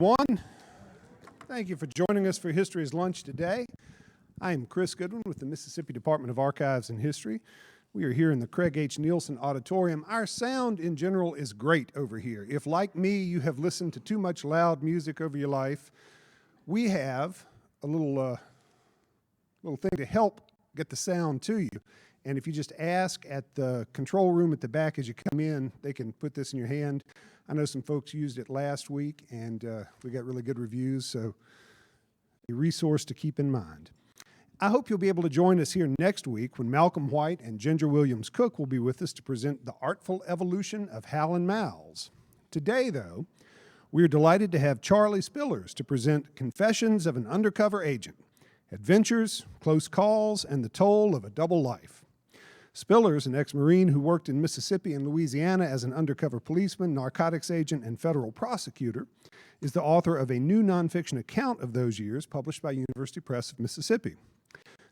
Everyone, thank you for joining us for History's Lunch today. I am Chris Goodwin with the Mississippi Department of Archives and History. We are here in the Craig H. Nielsen Auditorium. Our sound in general is great over here. If, like me, you have listened to too much loud music over your life, we have a little thing to help get the sound to you. And if you just ask at the control room at the back as you come in, they can put this in your hand. I know some folks used it last week, and we got really good reviews, so a resource to keep in mind. I hope you'll be able to join us here next week when Malcolm White and Ginger Williams Cook will be with us to present The Artful Evolution of Hal and Mal's. Today, though, we are delighted to have Charlie Spillers to present Confessions of an Undercover Agent, Adventures, Close Calls, and the Toll of a Double Life. Spillers, an ex-Marine who worked in Mississippi and Louisiana as an undercover policeman, narcotics agent, and federal prosecutor, is the author of a new nonfiction account of those years published by University Press of Mississippi.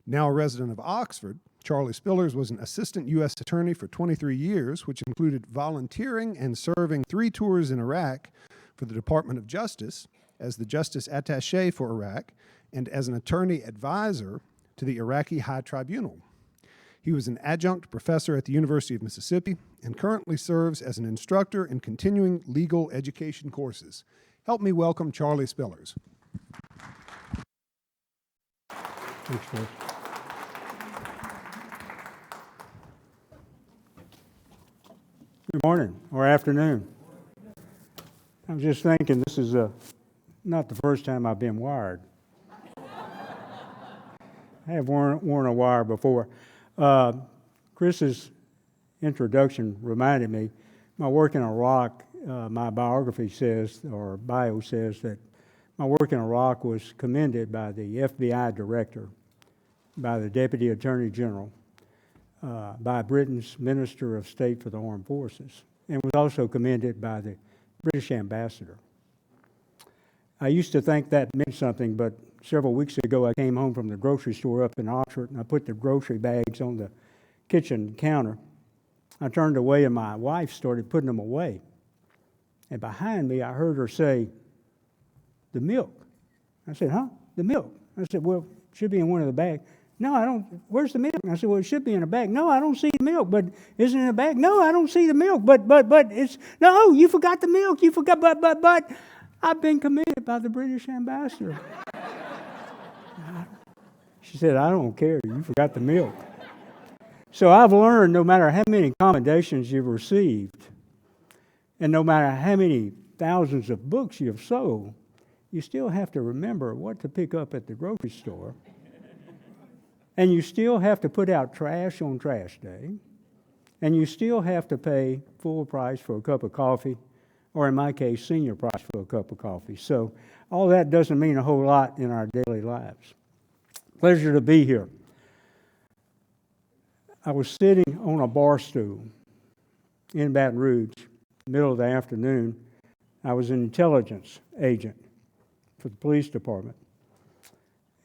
Now a resident of Oxford, Charlie Spillers was an assistant U.S. attorney for 23 years, which included volunteering and serving 3 tours in Iraq for the Department of Justice as the Justice Attaché for Iraq and as an attorney advisor to the Iraqi High Tribunal. He was an adjunct professor at the University of Mississippi and currently serves as an instructor in continuing legal education courses. Help me welcome Charlie Spillers. Thanks, Chris. Good morning or afternoon. I'm just thinking this is not the first time I've been wired. I have worn a wire before. Chris's introduction reminded me, my work in Iraq, my biography says, or bio says that my work in Iraq was commended by the FBI director, by the Deputy Attorney General, by Britain's Minister of State for the Armed Forces, and was also commended by the British ambassador. I used to think that meant something, but several weeks ago I came home from the grocery store up in Oxford, and I put the grocery bags on the kitchen counter. I turned away, and my wife started putting them away. And behind me, I heard her say, "The milk." I said, "Huh? The milk?" I said, "Well, it should be in one of the bags." "No, I don't. Where's the milk?" I said, "Well, it should be in a bag." "No, I don't see the milk." "But isn't it in a bag?" "No, I don't see the milk." But it's, "No, you forgot the milk. You forgot, but I've been commended by the British ambassador." She said, "I don't care. You forgot the milk." So I've learned no matter how many commendations you've received, and no matter how many thousands of books you've sold, you still have to remember what to pick up at the grocery store. And you still have to put out trash on trash day. And you still have to pay full price for a cup of coffee, or in my case, senior price for a cup of coffee. So all that doesn't mean a whole lot in our daily lives. Pleasure to be here. I was sitting on a bar stool in Baton Rouge, middle of the afternoon. I was an intelligence agent for the police department.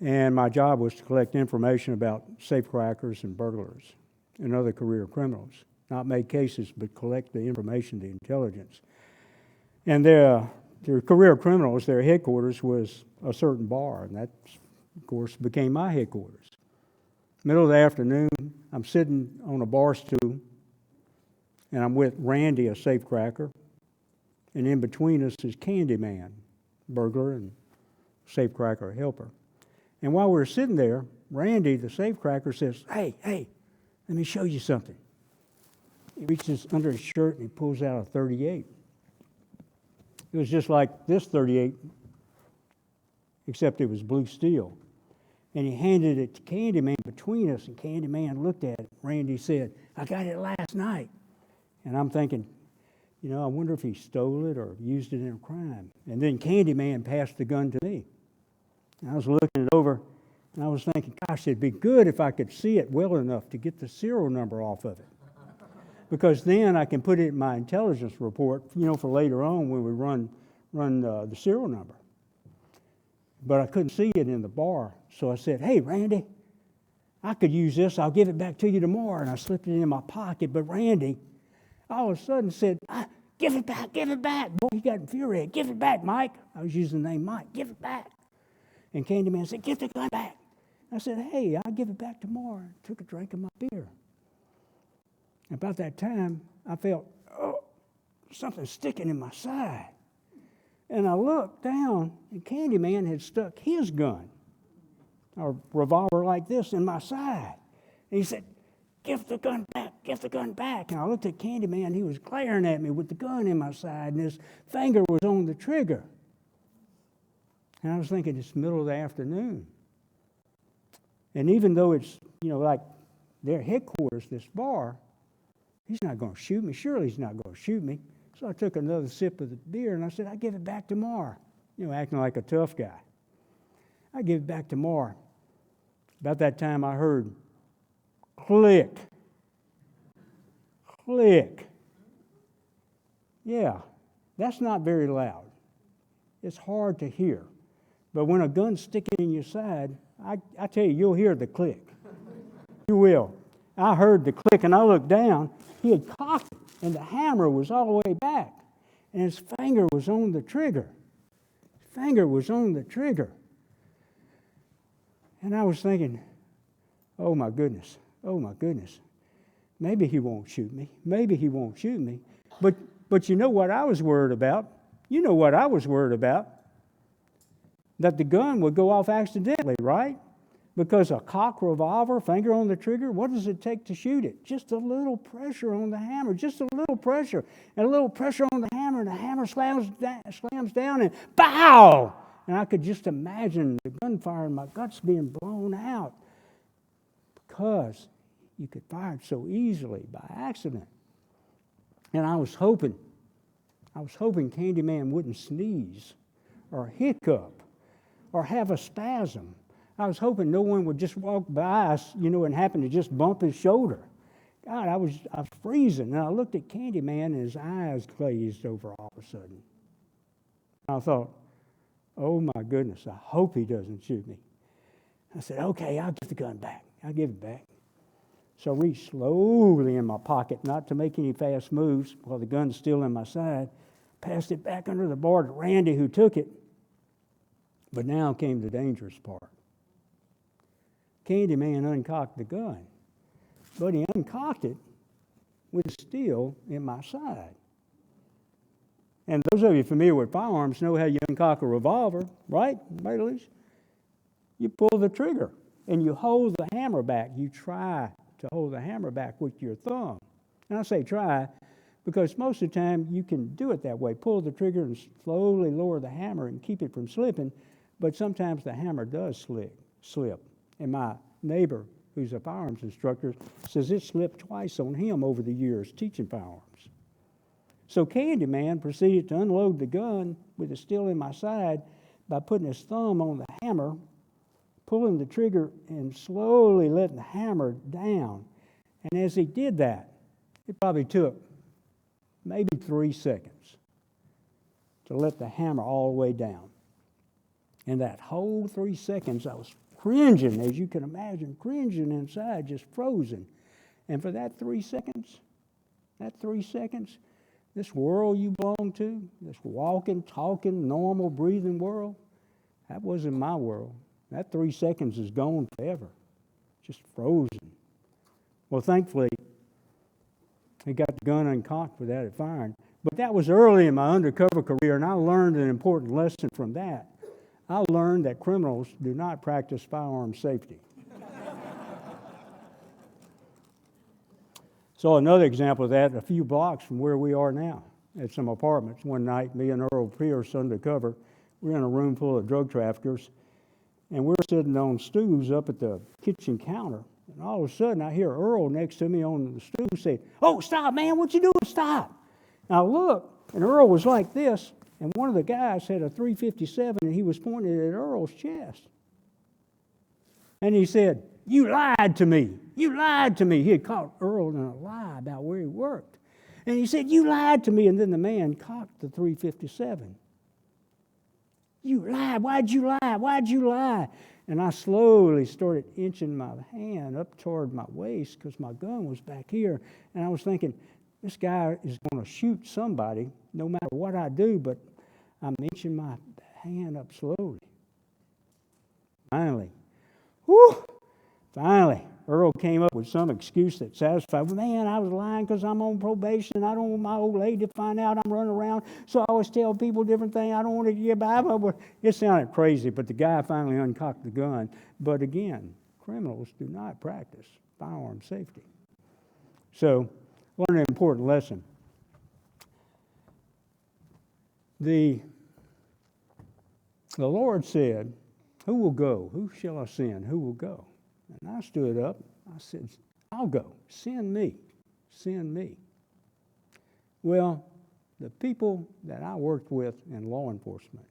And my job was to collect information about safecrackers and burglars and other career criminals. Not make cases, but collect the information, the intelligence. And their career criminals, their headquarters was a certain bar, and that, of course, became my headquarters. Middle of the afternoon, I'm sitting on a bar stool, and I'm with Randy, a safecracker, and in between us is Candyman, burglar and safecracker helper. And while we're sitting there, Randy, the safecracker, says, hey, let me show you something. He reaches under his shirt and he pulls out a .38. It was just like this .38, except it was blue steel. And he handed it to Candyman between us, and Candyman looked at it. Randy said, "I got it last night." And I'm thinking, I wonder if he stole it or used it in a crime. And then Candyman passed the gun to me. And I was looking it over, and I was thinking, gosh, it'd be good if I could see it well enough to get the serial number off of it. Because then I can put it in my intelligence report, for later on when we run the serial number. But I couldn't see it in the bar. So I said, "Hey, Randy, I could use this. I'll give it back to you tomorrow." And I slipped it in my pocket. But Randy all of a sudden said, give it back, give it back. Boy, he got infuriated. Give it back, Mike. I was using the name Mike. Give it back. And Candyman said, give the gun back. I said, hey, I'll give it back tomorrow. I took a drink of my beer. About that time, I felt, something sticking in my side. And I looked down, and Candyman had stuck his gun, a revolver like this, in my side. And he said, give the gun back, give the gun back. And I looked at Candyman, he was glaring at me with the gun in my side, and his finger was on the trigger. And I was thinking, it's the middle of the afternoon. And even though it's, like their headquarters, this bar, he's not going to shoot me. Surely he's not going to shoot me. So I took another sip of the beer, and I said, I'll give it back tomorrow. Acting like a tough guy. I give it back tomorrow. About that time, I heard click. Click. Yeah, that's not very loud. It's hard to hear. But when a gun's sticking in your side, I tell you, you'll hear the click. You will. I heard the click, and I looked down. He had cocked it, and the hammer was all the way back. And his finger was on the trigger. His finger was on the trigger. And I was thinking, oh my goodness. Maybe he won't shoot me. Maybe he won't shoot me. But you know what I was worried about? That the gun would go off accidentally, right? Because a cocked revolver, finger on the trigger, what does it take to shoot it? Just a little pressure on the hammer, just a little pressure. And a little pressure on the hammer, and the hammer slams down, and pow! And I could just imagine the gunfire and my guts being blown out. Because you could fire it so easily by accident. And I was hoping Candyman wouldn't sneeze or hiccup or have a spasm. I was hoping no one would just walk by us, and happen to just bump his shoulder. God, I was freezing. And I looked at Candyman, and his eyes glazed over all of a sudden. I thought, oh my goodness, I hope he doesn't shoot me. I said, okay, I'll give the gun back. I'll give it back. So I reached slowly in my pocket, not to make any fast moves while the gun's still in my side. Passed it back under the bar to Randy, who took it. But now came the dangerous part. Candyman uncocked the gun, but he uncocked it with steel in my side. And those of you familiar with firearms know how you uncock a revolver, right? You pull the trigger and you hold the hammer back. You try to hold the hammer back with your thumb. And I say try because most of the time you can do it that way. Pull the trigger and slowly lower the hammer and keep it from slipping. But sometimes the hammer does slip. And my neighbor, who's a firearms instructor, says it slipped twice on him over the years teaching firearms. So Candyman proceeded to unload the gun with it still in my side by putting his thumb on the hammer, pulling the trigger, and slowly letting the hammer down. And as he did that, it probably took maybe 3 seconds to let the hammer all the way down. And that whole 3 seconds, I was cringing, as you can imagine, cringing inside, just frozen. And for that 3 seconds, this world you belong to, this walking, talking, normal, breathing world, that wasn't my world. That 3 seconds is gone forever, just frozen. Well, thankfully, he got the gun uncocked without it firing. But that was early in my undercover career, and I learned an important lesson from that. I learned that criminals do not practice firearm safety. So another example of that, a few blocks from where we are now, at some apartments. One night, me and Earl Pierce undercover, we're in a room full of drug traffickers, and we're sitting on stools up at the kitchen counter. And all of a sudden, I hear Earl next to me on the stool say, "Oh, stop, man, what you doing? Stop." And I look, and Earl was like this, and one of the guys had a .357, and he was pointing at Earl's chest. And he said, "You lied to me. You lied to me." He had caught Earl in a lie about where he worked. And he said, "You lied to me." And then the man cocked the .357. "You lied. Why'd you lie? Why'd you lie?" And I slowly started inching my hand up toward my waist because my gun was back here. And I was thinking, this guy is going to shoot somebody no matter what I do, but I'm inching my hand up slowly. Finally, Earl came up with some excuse that satisfied. Man, I was lying because I'm on probation. I don't want my old lady to find out I'm running around. So I always tell people different things. I don't want to get by. It sounded crazy, but the guy finally uncocked the gun. But again, criminals do not practice firearm safety. So, learn an important lesson. The Lord said, "Who will go? Who shall I send? Who will go?" And I stood up. I said, "I'll go. Send me. Send me." Well, the people that I worked with in law enforcement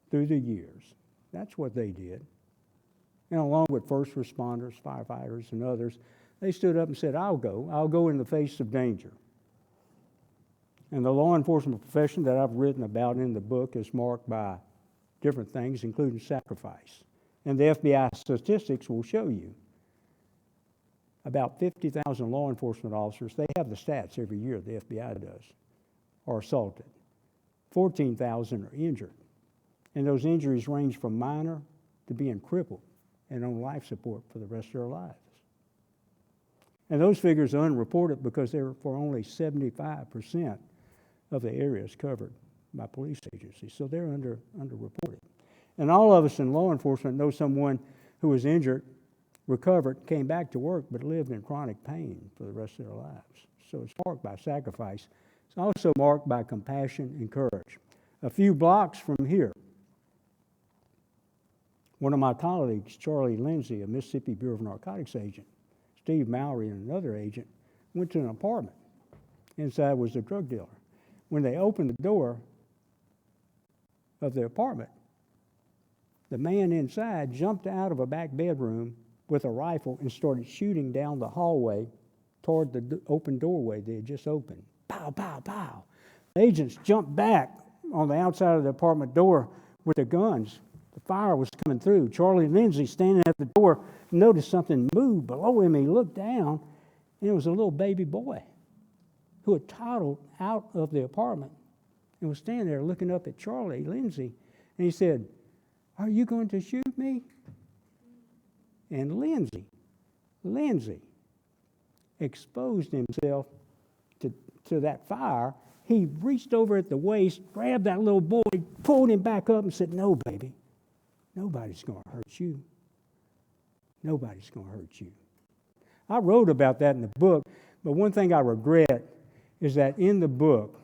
through the years, that's what they did. And along with first responders, firefighters, and others, they stood up and said, "I'll go. I'll go in the face of danger." And the law enforcement profession that I've written about in the book is marked by different things, including sacrifice. And the FBI statistics will show you about 50,000 law enforcement officers, they have the stats every year, the FBI does, are assaulted. 14,000 are injured. And those injuries range from minor to being crippled and on life support for the rest of their lives. And those figures are unreported because they're for only 75% of the areas covered by police agencies. So they're underreported. And all of us in law enforcement know someone who was injured, recovered, came back to work, but lived in chronic pain for the rest of their lives. So it's marked by sacrifice. It's also marked by compassion and courage. A few blocks from here, one of my colleagues, Charlie Lindsay, a Mississippi Bureau of Narcotics agent, Steve Malory, and another agent, went to an apartment. Inside was a drug dealer. When they opened the door of the apartment, the man inside jumped out of a back bedroom with a rifle and started shooting down the hallway toward the open doorway they had just opened. Pow, pow, pow. The agents jumped back on the outside of the apartment door with their guns. The fire was coming through. Charlie Lindsay, standing at the door, noticed something moved below him. He looked down, and it was a little baby boy who had toddled out of the apartment and was standing there looking up at Charlie Lindsay. And he said, "Are you going to shoot me?" And Lindsay exposed himself to that fire. He reached over at the waist, grabbed that little boy, pulled him back up and said, "No, baby, nobody's going to hurt you. Nobody's going to hurt you." I wrote about that in the book, but one thing I regret is that in the book,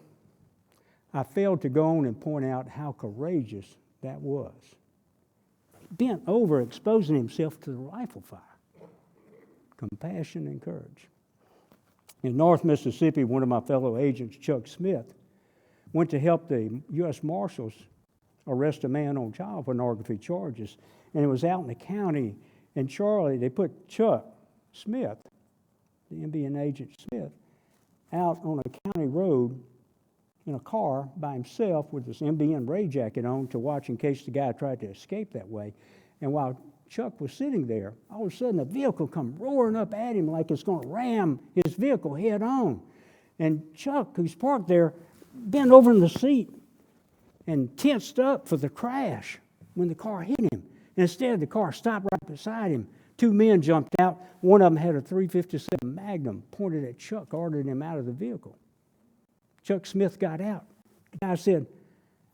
I failed to go on and point out how courageous that was. Bent over, exposing himself to the rifle fire. Compassion and courage. In North Mississippi, one of my fellow agents, Chuck Smith, went to help the U.S. Marshals arrest a man on child pornography charges. And it was out in the county. And they put Chuck Smith, the MBN agent Smith, out on a county road in a car by himself with this MBN rain jacket on to watch in case the guy tried to escape that way. And while Chuck was sitting there, all of a sudden a vehicle come roaring up at him like it's going to ram his vehicle head on. And Chuck, who's parked there, bent over in the seat and tensed up for the crash when the car hit him. And instead, the car stopped right beside him. Two men jumped out. One of them had a .357 Magnum pointed at Chuck, ordered him out of the vehicle. Chuck Smith got out. The guy said,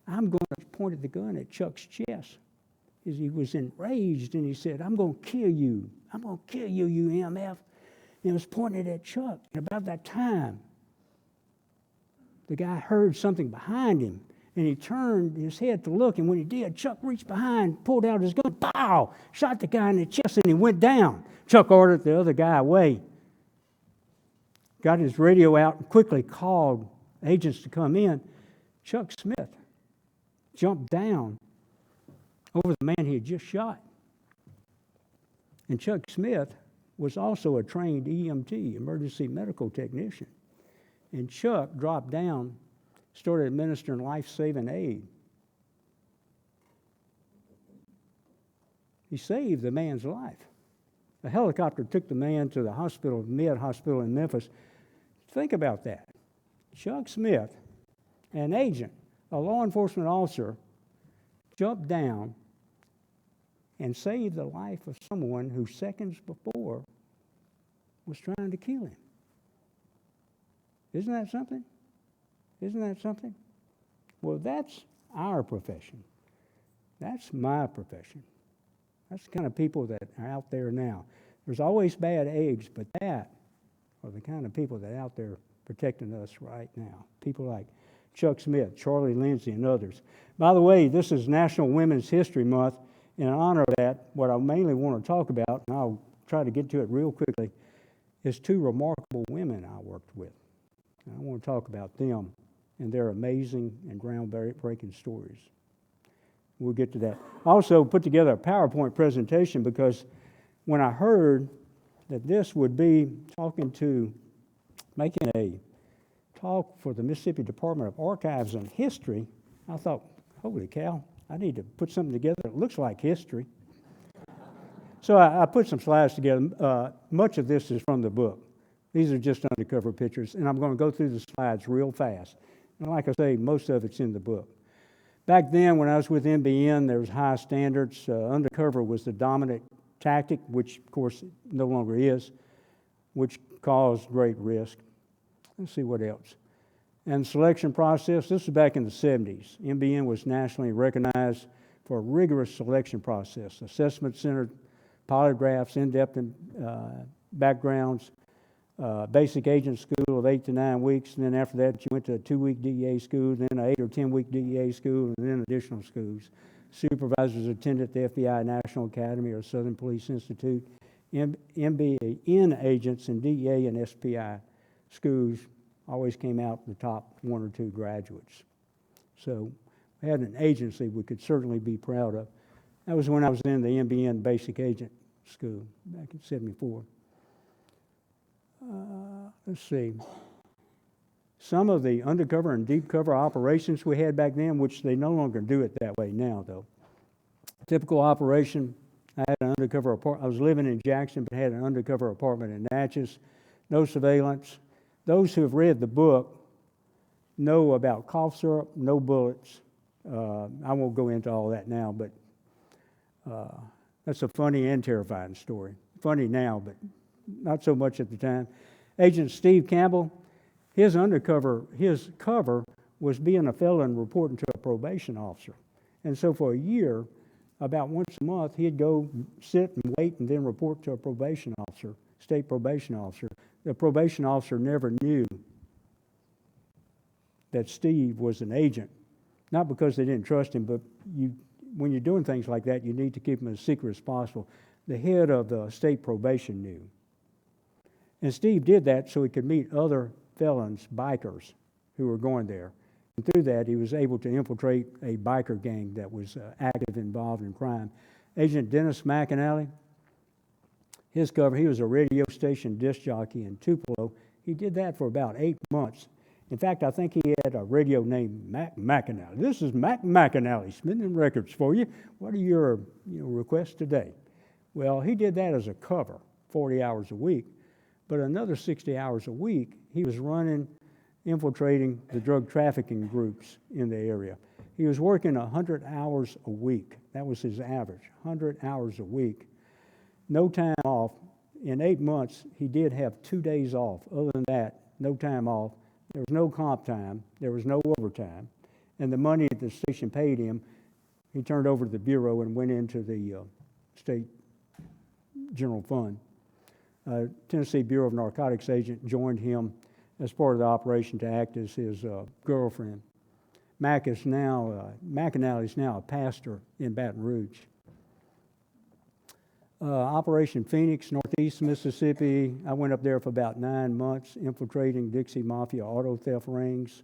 "I'm going to," pointed the gun at Chuck's chest. He was enraged, and he said, "I'm going to kill you. I'm going to kill you, you MF." And it was pointed at Chuck. And about that time, the guy heard something behind him, and he turned his head to look, and when he did, Chuck reached behind, pulled out his gun, pow, shot the guy in the chest, and he went down. Chuck ordered the other guy away, got his radio out, and quickly called agents to come in. Chuck Smith jumped down over the man he had just shot. And Chuck Smith was also a trained EMT, emergency medical technician. And Chuck dropped down, started administering life-saving aid. He saved the man's life. A helicopter took the man to the hospital, Med Hospital in Memphis. Think about that. Chuck Smith, an agent, a law enforcement officer, jumped down and saved the life of someone who seconds before was trying to kill him. Isn't that something? Isn't that something? Well, that's our profession. That's my profession. That's the kind of people that are out there now. There's always bad eggs, but that are the kind of people that are out there protecting us right now. People like Chuck Smith, Charlie Lindsay, and others. By the way, this is National Women's History Month. In honor of that, what I mainly want to talk about, and I'll try to get to it real quickly, is two remarkable women I worked with. And I want to talk about them and their amazing and groundbreaking stories. We'll get to that. I also put together a PowerPoint presentation because when I heard that this would be making a talk for the Mississippi Department of Archives and History, I thought, holy cow, I need to put something together that looks like history. So I put some slides together. Much of this is from the book. These are just undercover pictures, and I'm going to go through the slides real fast. And like I say, most of it's in the book. Back then, when I was with MBN, there was high standards. Undercover was the dominant tactic, which, of course, no longer is, which caused great risk. Let's see what else. And selection process, this was back in the 70s. MBN was nationally recognized for a rigorous selection process, assessment-centered polygraphs, in-depth backgrounds, basic agent school of 8 to 9 weeks, and then after that you went to a 2-week DEA school, then an 8 or 10-week DEA school, and then additional schools. Supervisors attended the FBI National Academy or Southern Police Institute. MBN agents and DEA and SPI schools always came out the top 1 or 2 graduates. So we had an agency we could certainly be proud of. That was when I was in the MBN Basic Agent School back in '74. Let's see. Some of the undercover and deep cover operations we had back then, which they no longer do it that way now, though. Typical operation, I had an undercover apartment. I was living in Jackson, but had an undercover apartment in Natchez. No surveillance. Those who have read the book know about cough syrup, no bullets. I won't go into all that now, but that's a funny and terrifying story. Funny now, but not so much at the time. Agent Steve Campbell, his cover was being a felon reporting to a probation officer. And so for a year, about once a month, he'd go sit and wait and then report to a probation officer, state probation officer. The probation officer never knew that Steve was an agent. Not because they didn't trust him, but when you're doing things like that, you need to keep them as secret as possible. The head of the state probation knew. And Steve did that so he could meet other felons, bikers, who were going there. And through that, he was able to infiltrate a biker gang that was active, involved in crime. Agent Dennis McAnally, his cover, he was a radio station disc jockey in Tupelo. He did that for about 8 months. In fact, I think he had a radio named McAnally. This is McAnally spinning records for you. What are your requests today? Well, he did that as a cover, 40 hours a week. But another 60 hours a week, he was infiltrating the drug trafficking groups in the area. He was working 100 hours a week. That was his average, 100 hours a week. No time off. In 8 months, he did have 2 days off. Other than that, no time off. There was no comp time. There was no overtime. And the money that the station paid him, he turned over to the Bureau and went into the state general fund. Tennessee Bureau of Narcotics agent joined him as part of the operation to act as his girlfriend. McAnally is now a pastor in Baton Rouge. Operation Phoenix, Northeast Mississippi. I went up there for about 9 months, infiltrating Dixie Mafia auto theft rings.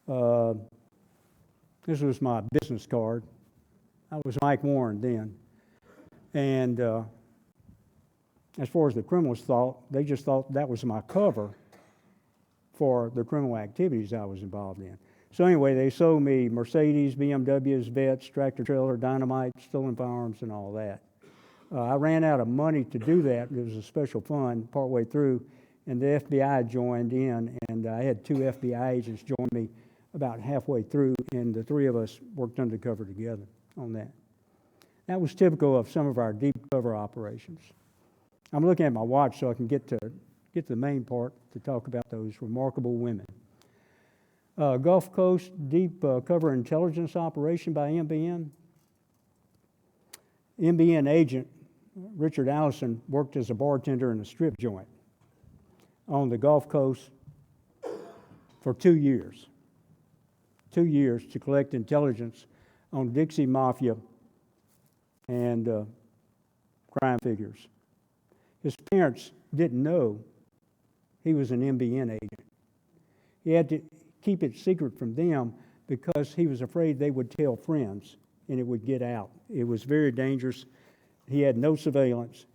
This was my business card. I was Mike Warren then. And as far as the criminals thought, they just thought that was my cover for the criminal activities I was involved in. So anyway, they sold me Mercedes, BMWs, Vets, tractor trailer, dynamite, stolen firearms, and all that. I ran out of money to do that. There was a special fund partway through, and the FBI joined in, and I had 2 FBI agents join me about halfway through, and the 3 of us worked undercover together on that. That was typical of some of our deep cover operations. I'm looking at my watch so I can get to the main part to talk about those remarkable women. Gulf Coast Deep Cover Intelligence Operation by MBN. MBN agent Richard Allison worked as a bartender in a strip joint on the Gulf Coast for 2 years. 2 years to collect intelligence on Dixie Mafia and crime figures. His parents didn't know he was an MBN agent. He had to keep it secret from them because he was afraid they would tell friends and it would get out. It was very dangerous. He had no surveillance,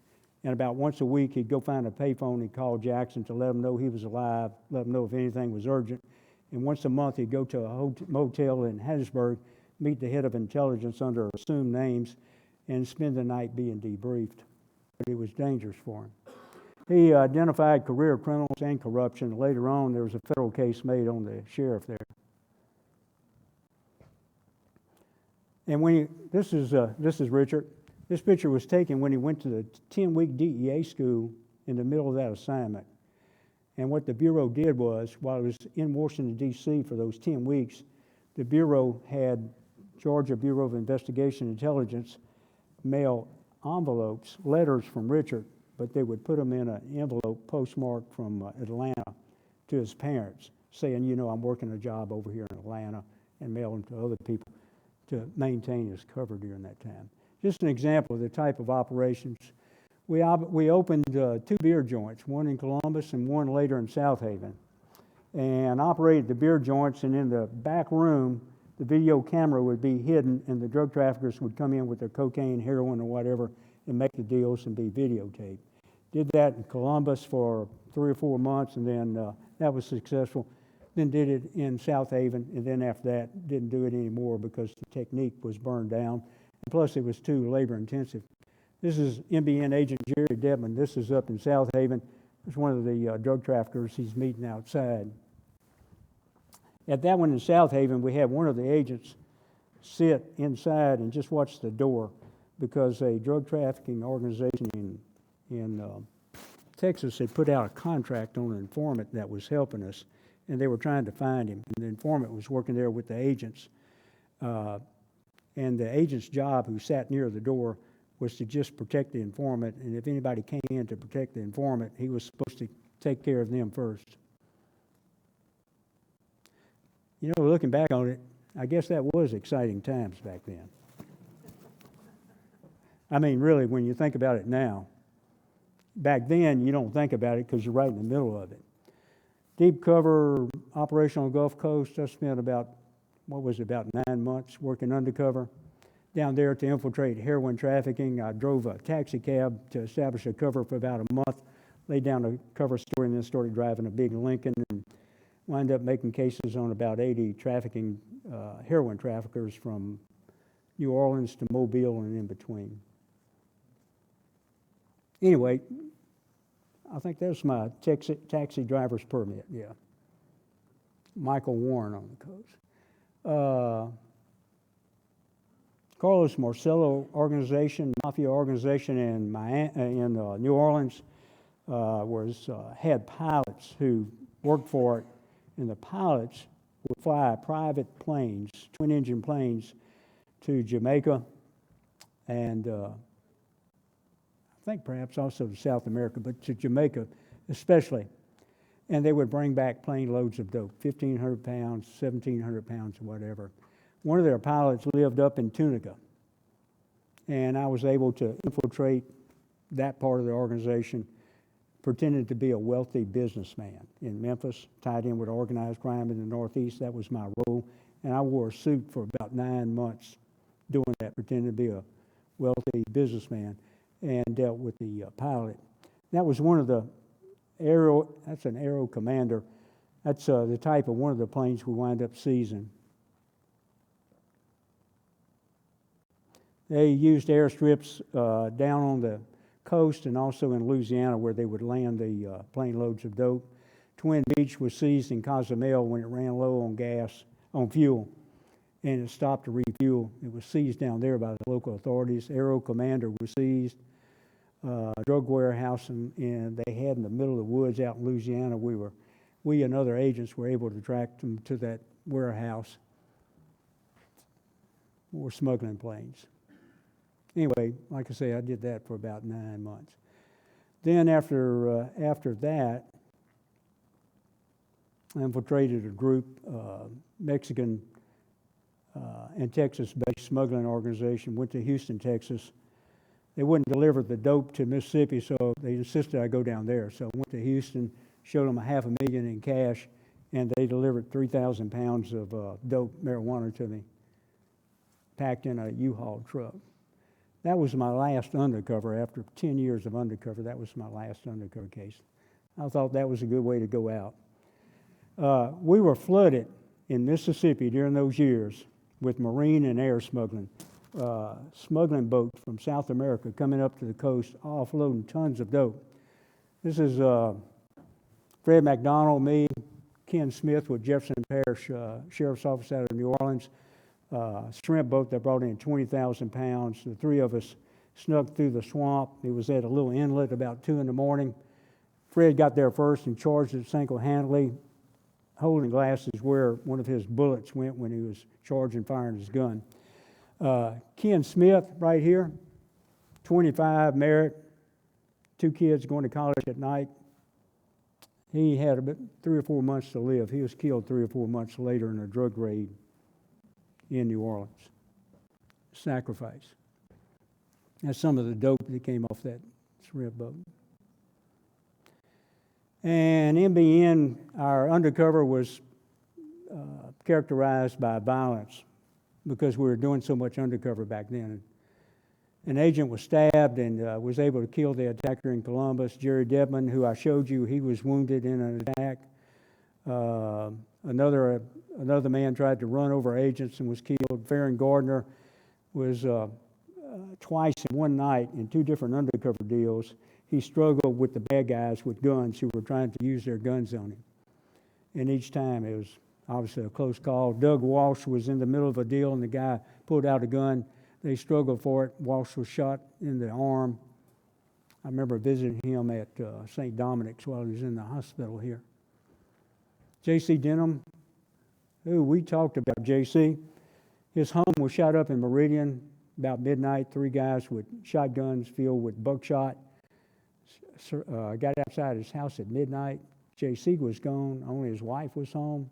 and about once a week he'd go find a payphone and call Jackson to let him know he was alive, let him know if anything was urgent. And once a month he'd go to a motel in Hattiesburg, meet the head of intelligence under assumed names, and spend the night being debriefed. But it was dangerous for him. He identified career criminals and corruption. Later on, there was a federal case made on the sheriff there. And this is Richard. This picture was taken when he went to the 10-week DEA school in the middle of that assignment. And what the Bureau did was, while it was in Washington, D.C. for those 10 weeks, the Bureau had Georgia Bureau of Investigation Intelligence mail envelopes, letters from Richard, but they would put them in an envelope postmarked from Atlanta to his parents, saying, you know, I'm working a job over here in Atlanta, and mail them to other people to maintain his cover during that time. Just an example of the type of operations. We opened 2 beer joints, one in Columbus and one later in South Haven, and operated the beer joints, and in the back room, the video camera would be hidden, and the drug traffickers would come in with their cocaine, heroin, or whatever, and make the deals and be videotaped. Did that in Columbus for 3 or 4 months, and then that was successful. Then did it in South Haven, and then after that, didn't do it anymore because the technique was burned down, and plus it was too labor-intensive. This is MBN agent Jerry Debman. This is up in South Haven. It's one of the drug traffickers he's meeting outside. At that one in South Haven, we had one of the agents sit inside and just watch the door because a drug trafficking organization in Texas had put out a contract on an informant that was helping us, and they were trying to find him. And the informant was working there with the agents. And the agent's job, who sat near the door, was to just protect the informant, and if anybody came in to protect the informant, he was supposed to take care of them first. You know, looking back on it, I guess that was exciting times back then. I mean, really, when you think about it now, back then you don't think about it because you're right in the middle of it. Deep cover operation on the Gulf Coast, I spent about 9 months working undercover down there to infiltrate heroin trafficking. I drove a taxi cab to establish a cover for about a month, laid down a cover story, and then started driving a big Lincoln and wound up making cases on about 80 trafficking heroin traffickers from New Orleans to Mobile and in between. Anyway, I think that's my taxi driver's permit, yeah. Michael Warren on the coast. Carlos Marcello organization, mafia organization in New Orleans, had pilots who worked for it, and the pilots would fly private planes, twin-engine planes, to Jamaica, and I think perhaps also to South America, but to Jamaica especially. And they would bring back plane loads of dope, 1,500 pounds, 1,700 pounds, whatever. One of their pilots lived up in Tunica, and I was able to infiltrate that part of the organization, pretending to be a wealthy businessman in Memphis, tied in with organized crime in the Northeast. That was my role, and I wore a suit for about 9 months doing that, pretending to be a wealthy businessman, and dealt with the pilot. That was one of the that's an Aero Commander. That's the type of one of the planes we wind up seizing. They used airstrips down on the coast and also in Louisiana where they would land the plane loads of dope. Twin Beach was seized in Cozumel when it ran low on fuel, and it stopped to refuel. It was seized down there by the local authorities. Aero Commander was seized. Drug warehouse and they had in the middle of the woods out in Louisiana. We and other agents were able to track them to that warehouse. More smuggling planes. Anyway, like I say, I did that for about 9 months. Then after that, I infiltrated a group, Mexican and Texas-based smuggling organization, went to Houston, Texas. They wouldn't deliver the dope to Mississippi, so they insisted I go down there. So I went to Houston, showed them $500,000 in cash, and they delivered 3,000 pounds of dope marijuana to me, packed in a U-Haul truck. That was my last undercover. After 10 years of undercover, that was my last undercover case. I thought that was a good way to go out. We were flooded in Mississippi during those years with marine and air smuggling. Smuggling boats from South America coming up to the coast, offloading tons of dope. This is Fred McDonald, me, Ken Smith with Jefferson Parish Sheriff's Office out of New Orleans. Shrimp boat that brought in 20,000 pounds. The three of us snuck through the swamp. It was at a little inlet about 2 in the morning. Fred got there first and charged it single-handedly. Holding glass is where one of his bullets went when he was charging, firing his gun. Ken Smith, right here, 25, married, 2 kids going to college at night. He had about 3 or 4 months to live. He was killed 3 or 4 months later in a drug raid in New Orleans. Sacrifice. That's some of the dope that came off that shrimp boat. And MBN, our undercover was characterized by violence because we were doing so much undercover back then. An agent was stabbed and was able to kill the attacker in Columbus. Jerry Debman, who I showed you, he was wounded in an attack. Another man tried to run over agents and was killed. Farron Gardner was twice in one night in 2 different undercover deals. He struggled with the bad guys with guns who were trying to use their guns on him. And each time it was obviously a close call. Doug Walsh was in the middle of a deal and the guy pulled out a gun. They struggled for it. Walsh was shot in the arm. I remember visiting him at St. Dominic's while he was in the hospital here. J.C. Denham, who we talked about J.C. His home was shot up in Meridian about midnight. 3 guys with shotguns filled with buckshot. Got outside his house at midnight. J.C. was gone. Only his wife was home.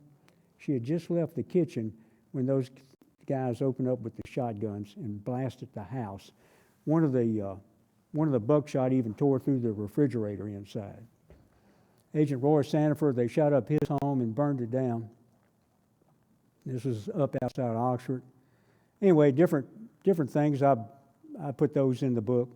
She had just left the kitchen when those guys opened up with the shotguns and blasted the house. One of the buckshot even tore through the refrigerator inside. Agent Roy Sanford, they shot up his home and burned it down. This was up outside Oxford. Anyway, different things. I put those in the book.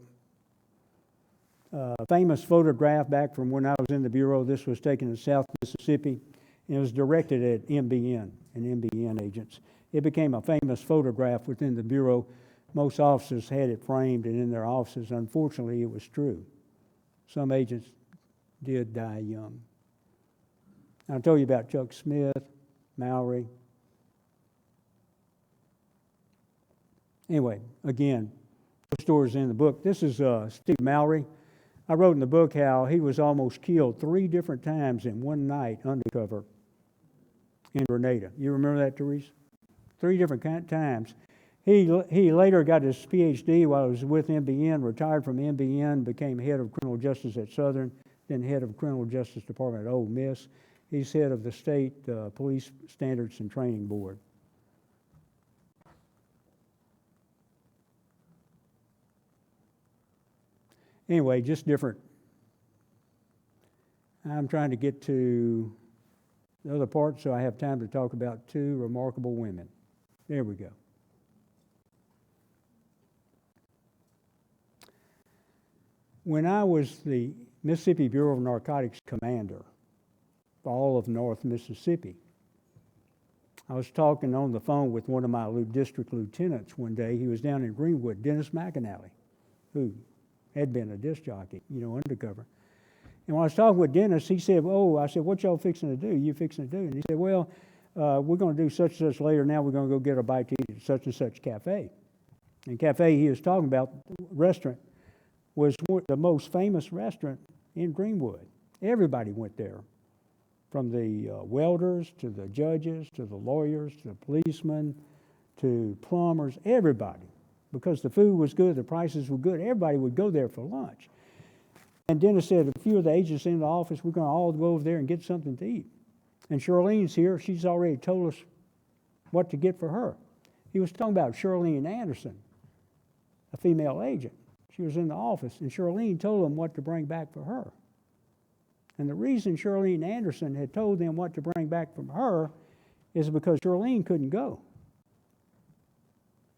Famous photograph back from when I was in the Bureau. This was taken in South Mississippi, and it was directed at MBN and MBN agents. It became a famous photograph within the Bureau. Most officers had it framed and in their offices. Unfortunately, it was true. Some agents did die young. I told you about Chuck Smith, Malory. Anyway, again, those stories in the book. This is Steve Malory. I wrote in the book how he was almost killed 3 different times in one night undercover in Grenada. You remember that, Therese? 3 different times. He later got his PhD while he was with MBN, retired from MBN, became head of criminal justice at Southern, then head of criminal justice department at Ole Miss. He's head of the state police standards and training board. Anyway, just different. I'm trying to get to the other part so I have time to talk about 2 remarkable women. There we go. When I was the Mississippi Bureau of Narcotics commander for all of North Mississippi, I was talking on the phone with one of my district lieutenants one day. He was down in Greenwood, Dennis McAnally, who had been a disc jockey, undercover. And when I was talking with Dennis, he said, I said, what y'all fixing to do? You fixing to do? And he said, well, we're going to do such and such later. Now we're going to go get a bite to eat at such and such cafe. And cafe he was talking about, restaurant, was the most famous restaurant in Greenwood. Everybody went there, from the welders to the judges to the lawyers to the policemen to plumbers, everybody. Because the food was good, the prices were good, everybody would go there for lunch. And Dennis said, a few of the agents in the office, we're going to all go over there and get something to eat. And Charlene's here. She's already told us what to get for her. He was talking about Charlene Anderson, a female agent. She was in the office, and Charlene told them what to bring back for her. And the reason Charlene Anderson had told them what to bring back from her is because Charlene couldn't go.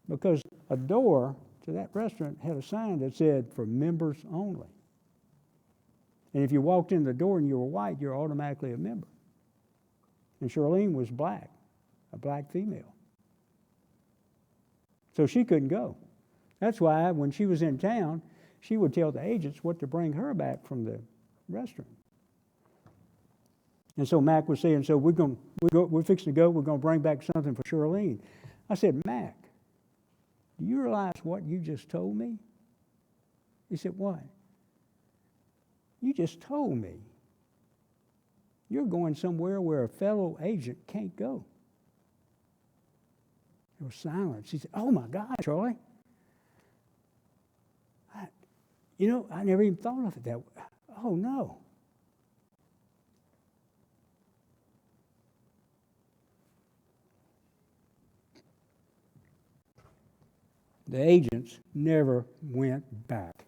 Because a door to that restaurant had a sign that said, for members only. And if you walked in the door and you were white, you're automatically a member. And Charlene was black, a black female. So she couldn't go. That's why when she was in town, she would tell the agents what to bring her back from the restaurant. And so Mac was saying, so we're fixing to go, we're going to bring back something for Charlene. I said, Mac, do you realize what you just told me? He said, what? You just told me you're going somewhere where a fellow agent can't go. There was silence. He said, oh my God, Charlie. I never even thought of it that way. Oh no. The agents never went back.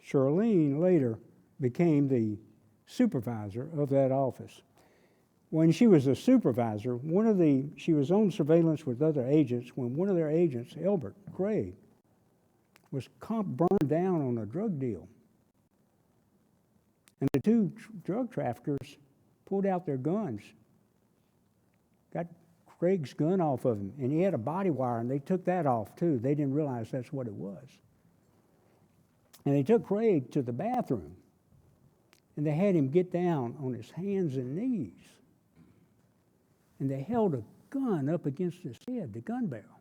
Charlene later became the supervisor of that office. When she was a supervisor, she was on surveillance with other agents when one of their agents, Elbert Craig, was burned down on a drug deal. And the two drug traffickers pulled out their guns, got Craig's gun off of him, and he had a body wire, and they took that off too. They didn't realize that's what it was. And they took Craig to the bathroom, and they had him get down on his hands and knees. And they held a gun up against his head, the gun barrel.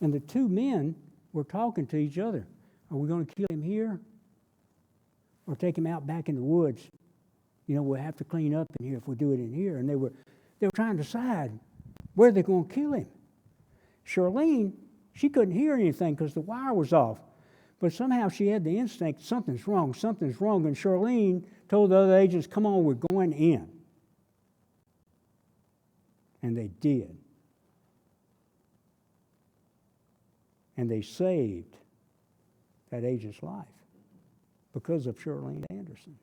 And the two men were talking to each other. Are we going to kill him here or take him out back in the woods? We'll have to clean up in here if we do it in here. And they were trying to decide where they're going to kill him. Charlene, she couldn't hear anything because the wire was off. But somehow she had the instinct, something's wrong. And Charlene told the other agents, come on, we're going in. And they did. And they saved that agent's life because of Charlene Anderson.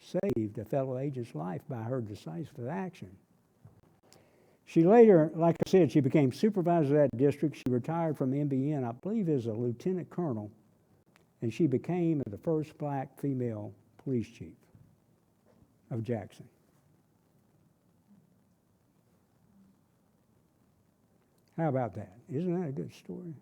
Saved a fellow agent's life by her decisive action. She later, like I said, she became supervisor of that district. She retired from MBN, I believe, as a lieutenant colonel, and she became the first black female police chief of Jackson. How about that? Isn't that a good story?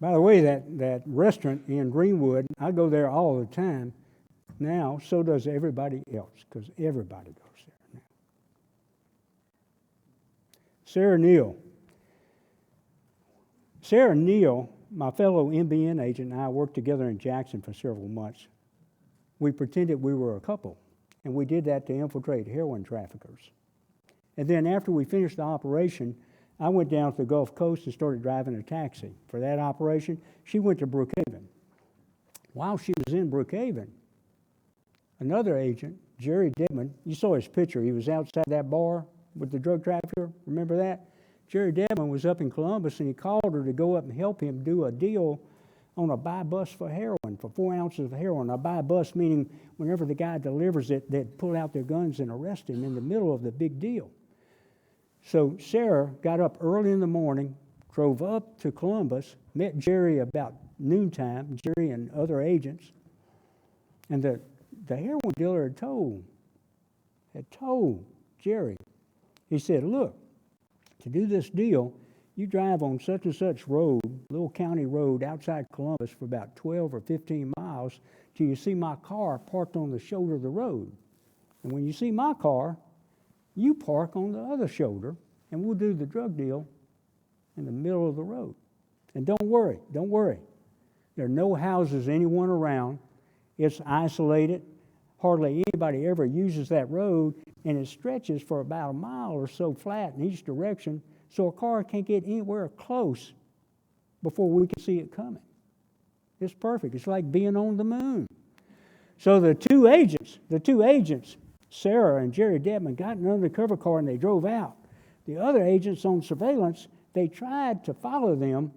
By the way, that restaurant in Greenwood, I go there all the time. Now, so does everybody else, because everybody goes there now. Sara Neal. Sara Neal, my fellow MBN agent, and I worked together in Jackson for several months. We pretended we were a couple, and we did that to infiltrate heroin traffickers. And then after we finished the operation, I went down to the Gulf Coast and started driving a taxi. For that operation, she went to Brookhaven. While she was in Brookhaven, another agent, Jerry Dedman, you saw his picture. He was outside that bar with the drug trafficker. Remember that? Jerry Dedman was up in Columbus, and he called her to go up and help him do a deal on a buy bus for heroin, for 4 ounces of heroin. A buy bus meaning whenever the guy delivers it, they'd pull out their guns and arrest him in the middle of the big deal. So Sarah got up early in the morning, drove up to Columbus, met Jerry about noontime, Jerry and other agents, and the heroin dealer had told Jerry, he said, look, to do this deal, you drive on such and such road, little county road outside Columbus for about 12 or 15 miles till you see my car parked on the shoulder of the road. And when you see my car, you park on the other shoulder, and we'll do the drug deal in the middle of the road. And don't worry. There are no houses, anyone around. It's isolated. Hardly anybody ever uses that road, and it stretches for about a mile or so flat in each direction, so a car can't get anywhere close before we can see it coming. It's perfect. It's like being on the moon. So the two agents, Sara and Jerry Dedman, got in an undercover car and they drove out. The other agents on surveillance, they tried to follow them,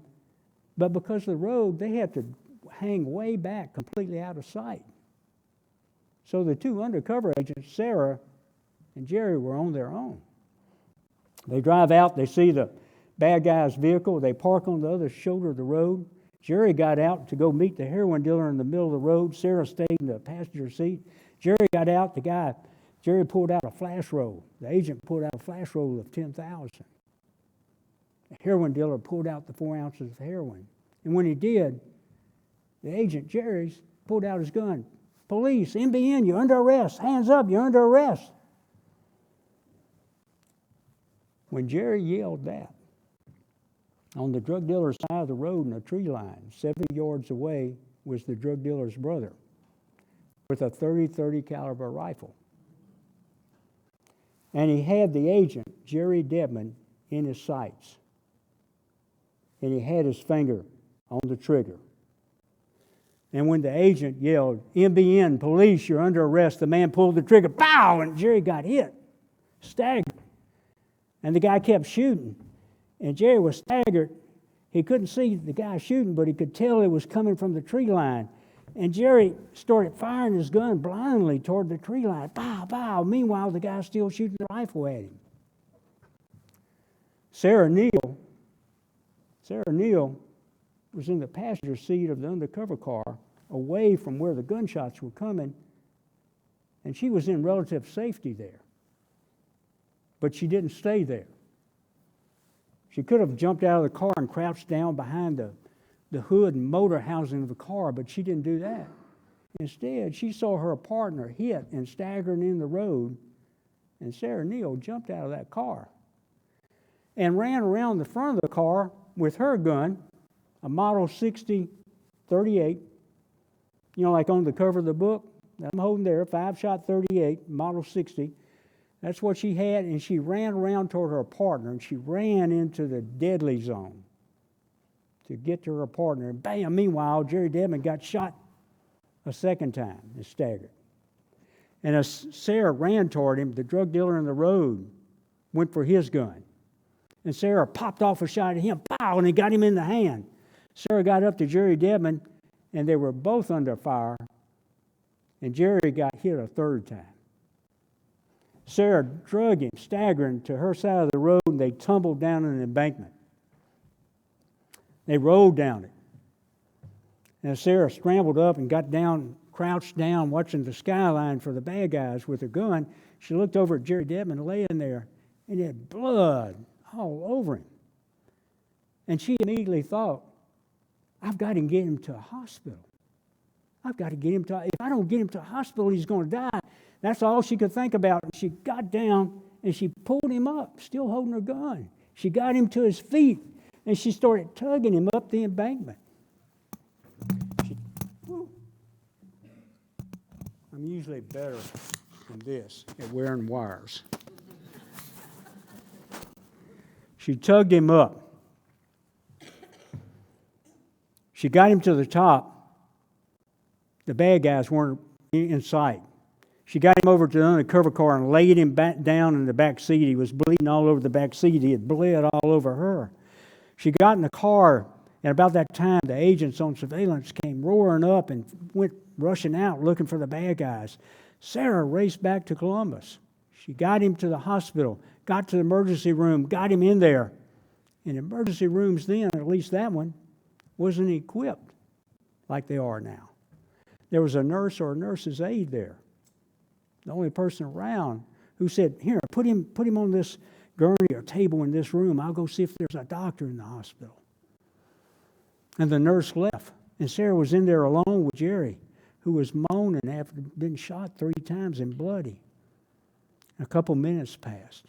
but because of the road, they had to hang way back, completely out of sight. So the two undercover agents, Sara and Jerry, were on their own. They drive out, they see the bad guy's vehicle, they park on the other shoulder of the road. Jerry got out to go meet the heroin dealer in the middle of the road. Sara stayed in the passenger seat. Jerry got out, Jerry pulled out a flash roll. The agent pulled out a flash roll of 10,000. The heroin dealer pulled out the 4 ounces of heroin. And when he did, the agent, Jerry, pulled out his gun. Police, NBN, you're under arrest. Hands up, you're under arrest. When Jerry yelled that, on the drug dealer's side of the road in a tree line, 70 yards away, was the drug dealer's brother with a .30 caliber rifle. And he had the agent, Jerry Dedman, in his sights. And he had his finger on the trigger. And when the agent yelled, NBN, police, you're under arrest, the man pulled the trigger, pow, and Jerry got hit, staggered. And the guy kept shooting. And Jerry was staggered. He couldn't see the guy shooting, but he could tell it was coming from the tree line. And Jerry started firing his gun blindly toward the tree line. Pow, pow. Meanwhile, the guy's still shooting the rifle at him. Sara Neal was in the passenger seat of the undercover car, away from where the gunshots were coming, and she was in relative safety there. But she didn't stay there. She could have jumped out of the car and crouched down behind the hood and motor housing of the car, but she didn't do that. Instead, she saw her partner hit and staggering in the road, and Sara Neal jumped out of that car and ran around the front of the car with her gun, a Model 60 .38, like on the cover of the book. I'm holding there, 5-shot .38, Model 60. That's what she had, and she ran around toward her partner, and she ran into the deadly zone to get to her partner. And bam, meanwhile, Jerry Dedman got shot a second time and staggered. And as Sara ran toward him, the drug dealer in the road went for his gun. And Sara popped off a shot at him, pow, and he got him in the hand. Sara got up to Jerry Dedman, and they were both under fire, and Jerry got hit a third time. Sara drug him, staggering, to her side of the road, and they tumbled down an embankment. They rolled down it. And Sara scrambled up and got down, crouched down, watching the skyline for the bad guys with her gun. She looked over at Jerry Dedman laying there, and he had blood all over him. And she immediately thought, I've got to get him to a hospital. If I don't get him to a hospital, he's going to die. That's all she could think about. And she got down and she pulled him up, still holding her gun. She got him to his feet and she started tugging him up the embankment. I'm usually better than this at wearing wires. She tugged him up. She got him to the top. The bad guys weren't in sight. She got him over to the undercover car and laid him back down in the back seat. He was bleeding all over the back seat. He had bled all over her. She got in the car, and about that time, the agents on surveillance came roaring up and went rushing out looking for the bad guys. Sara raced back to Columbus. She got him to the hospital, got to the emergency room, got him in there, And emergency rooms then, at least that one, wasn't equipped like they are now. There was a nurse or a nurse's aide there, the only person around, who said, "Here, put him on this gurney or table in this room. I'll go see if there's a doctor in the hospital." And the nurse left, and Sarah was in there alone with Jerry, who was moaning after being shot 3 times and bloody. A couple minutes passed,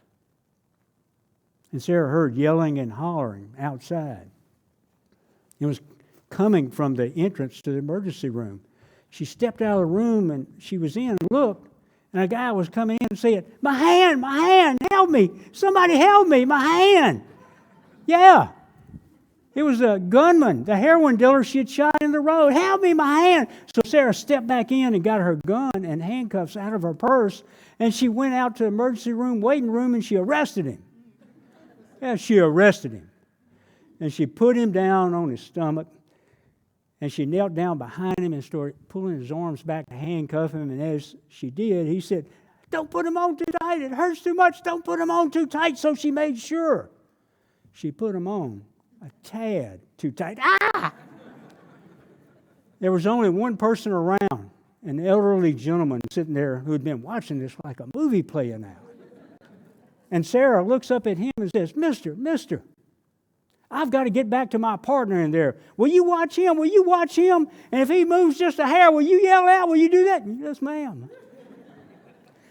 and Sarah heard yelling and hollering outside. It was coming from the entrance to the emergency room. She stepped out of the room and she was in and looked, and a guy was coming in and saying, my hand, help me. Somebody help me, my hand." Yeah. It was a gunman, the heroin dealer she had shot in the road. "Help me, my hand." So Sarah stepped back in and got her gun and handcuffs out of her purse, and she went out to the emergency room, waiting room, and she arrested him. Yeah, she arrested him. And she put him down on his stomach, and she knelt down behind him and started pulling his arms back to handcuff him. And as she did, he said, "Don't put him on too tight. It hurts too much. Don't put him on too tight." So she made sure she put him on a tad too tight. Ah! There was only one person around, an elderly gentleman sitting there who had been watching this like a movie playing out. And Sarah looks up at him and says, Mister, I've got to get back to my partner in there. Will you watch him? Will you watch him? And if he moves just a hair, will you yell out? Will you do that?" "Yes, ma'am."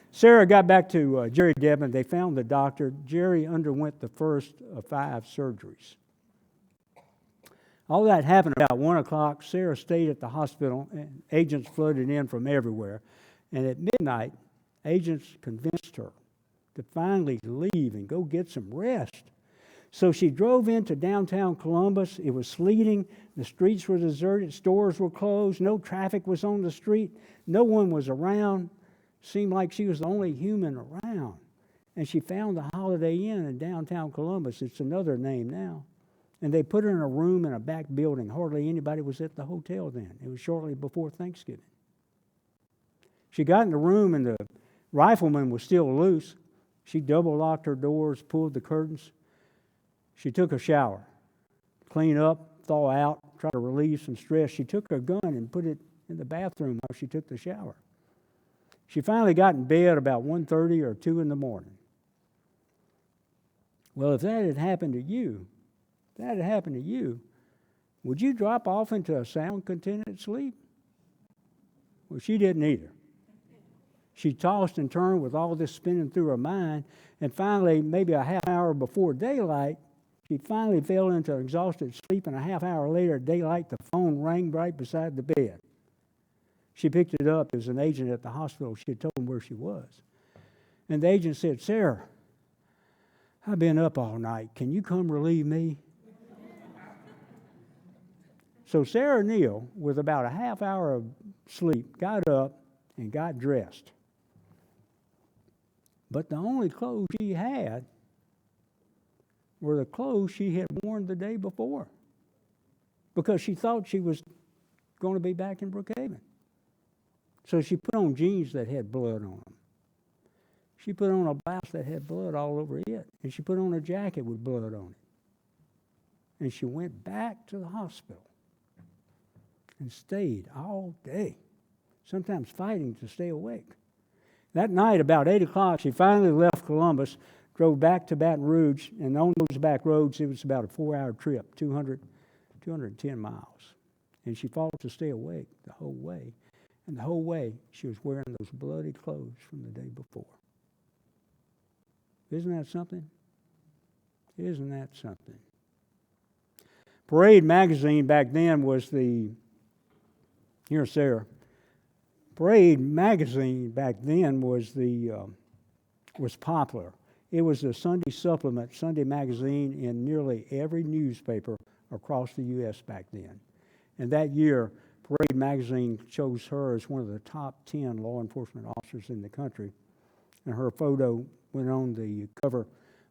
Sarah got back to Jerry Devon. They found the doctor. Jerry underwent the first of 5 surgeries. All that happened about 1 o'clock. Sarah stayed at the hospital, and agents flooded in from everywhere. And at midnight, agents convinced her to finally leave and go get some rest. So she drove into downtown Columbus. It was sleeting. The streets were deserted. Stores were closed. No traffic was on the street. No one was around. Seemed like she was the only human around. And she found the Holiday Inn in downtown Columbus. It's another name now. And they put her in a room in a back building. Hardly anybody was at the hotel then. It was shortly before Thanksgiving. She got in the room, and the rifleman was still loose. She double-locked her doors, pulled the curtains. She took a shower, clean up, thaw out, try to relieve some stress. She took her gun and put it in the bathroom while she took the shower. She finally got in bed about 1:30 or 2 in the morning. Well, if that had happened to you, would you drop off into a sound, contented sleep? Well, she didn't either. She tossed and turned with all this spinning through her mind, and finally, maybe a half hour before daylight, she finally fell into exhausted sleep, and a half hour later, at daylight, the phone rang right beside the bed. She picked it up. There was an agent at the hospital. She had told him where she was. And the agent said, "Sarah, I've been up all night. Can you come relieve me?" So Sara Neal, with about a half hour of sleep, got up and got dressed. But the only clothes she had were the clothes she had worn the day before, because she thought she was going to be back in Brookhaven. So she put on jeans that had blood on them. She put on a blouse that had blood all over it. And she put on a jacket with blood on it. And she went back to the hospital and stayed all day, sometimes fighting to stay awake. That night, about 8 o'clock, she finally left Columbus, drove back to Baton Rouge, and on those back roads, it was about a 4-hour trip, 210 miles. And she fought to stay awake the whole way. And the whole way, she was wearing those bloody clothes from the day before. Isn't that something? Isn't that something? Parade magazine back then was here's Sarah. Parade magazine back then was popular. It was the Sunday supplement, Sunday magazine in nearly every newspaper across the U.S. back then. And that year, Parade magazine chose her as one of the top 10 law enforcement officers in the country. And her photo went on the cover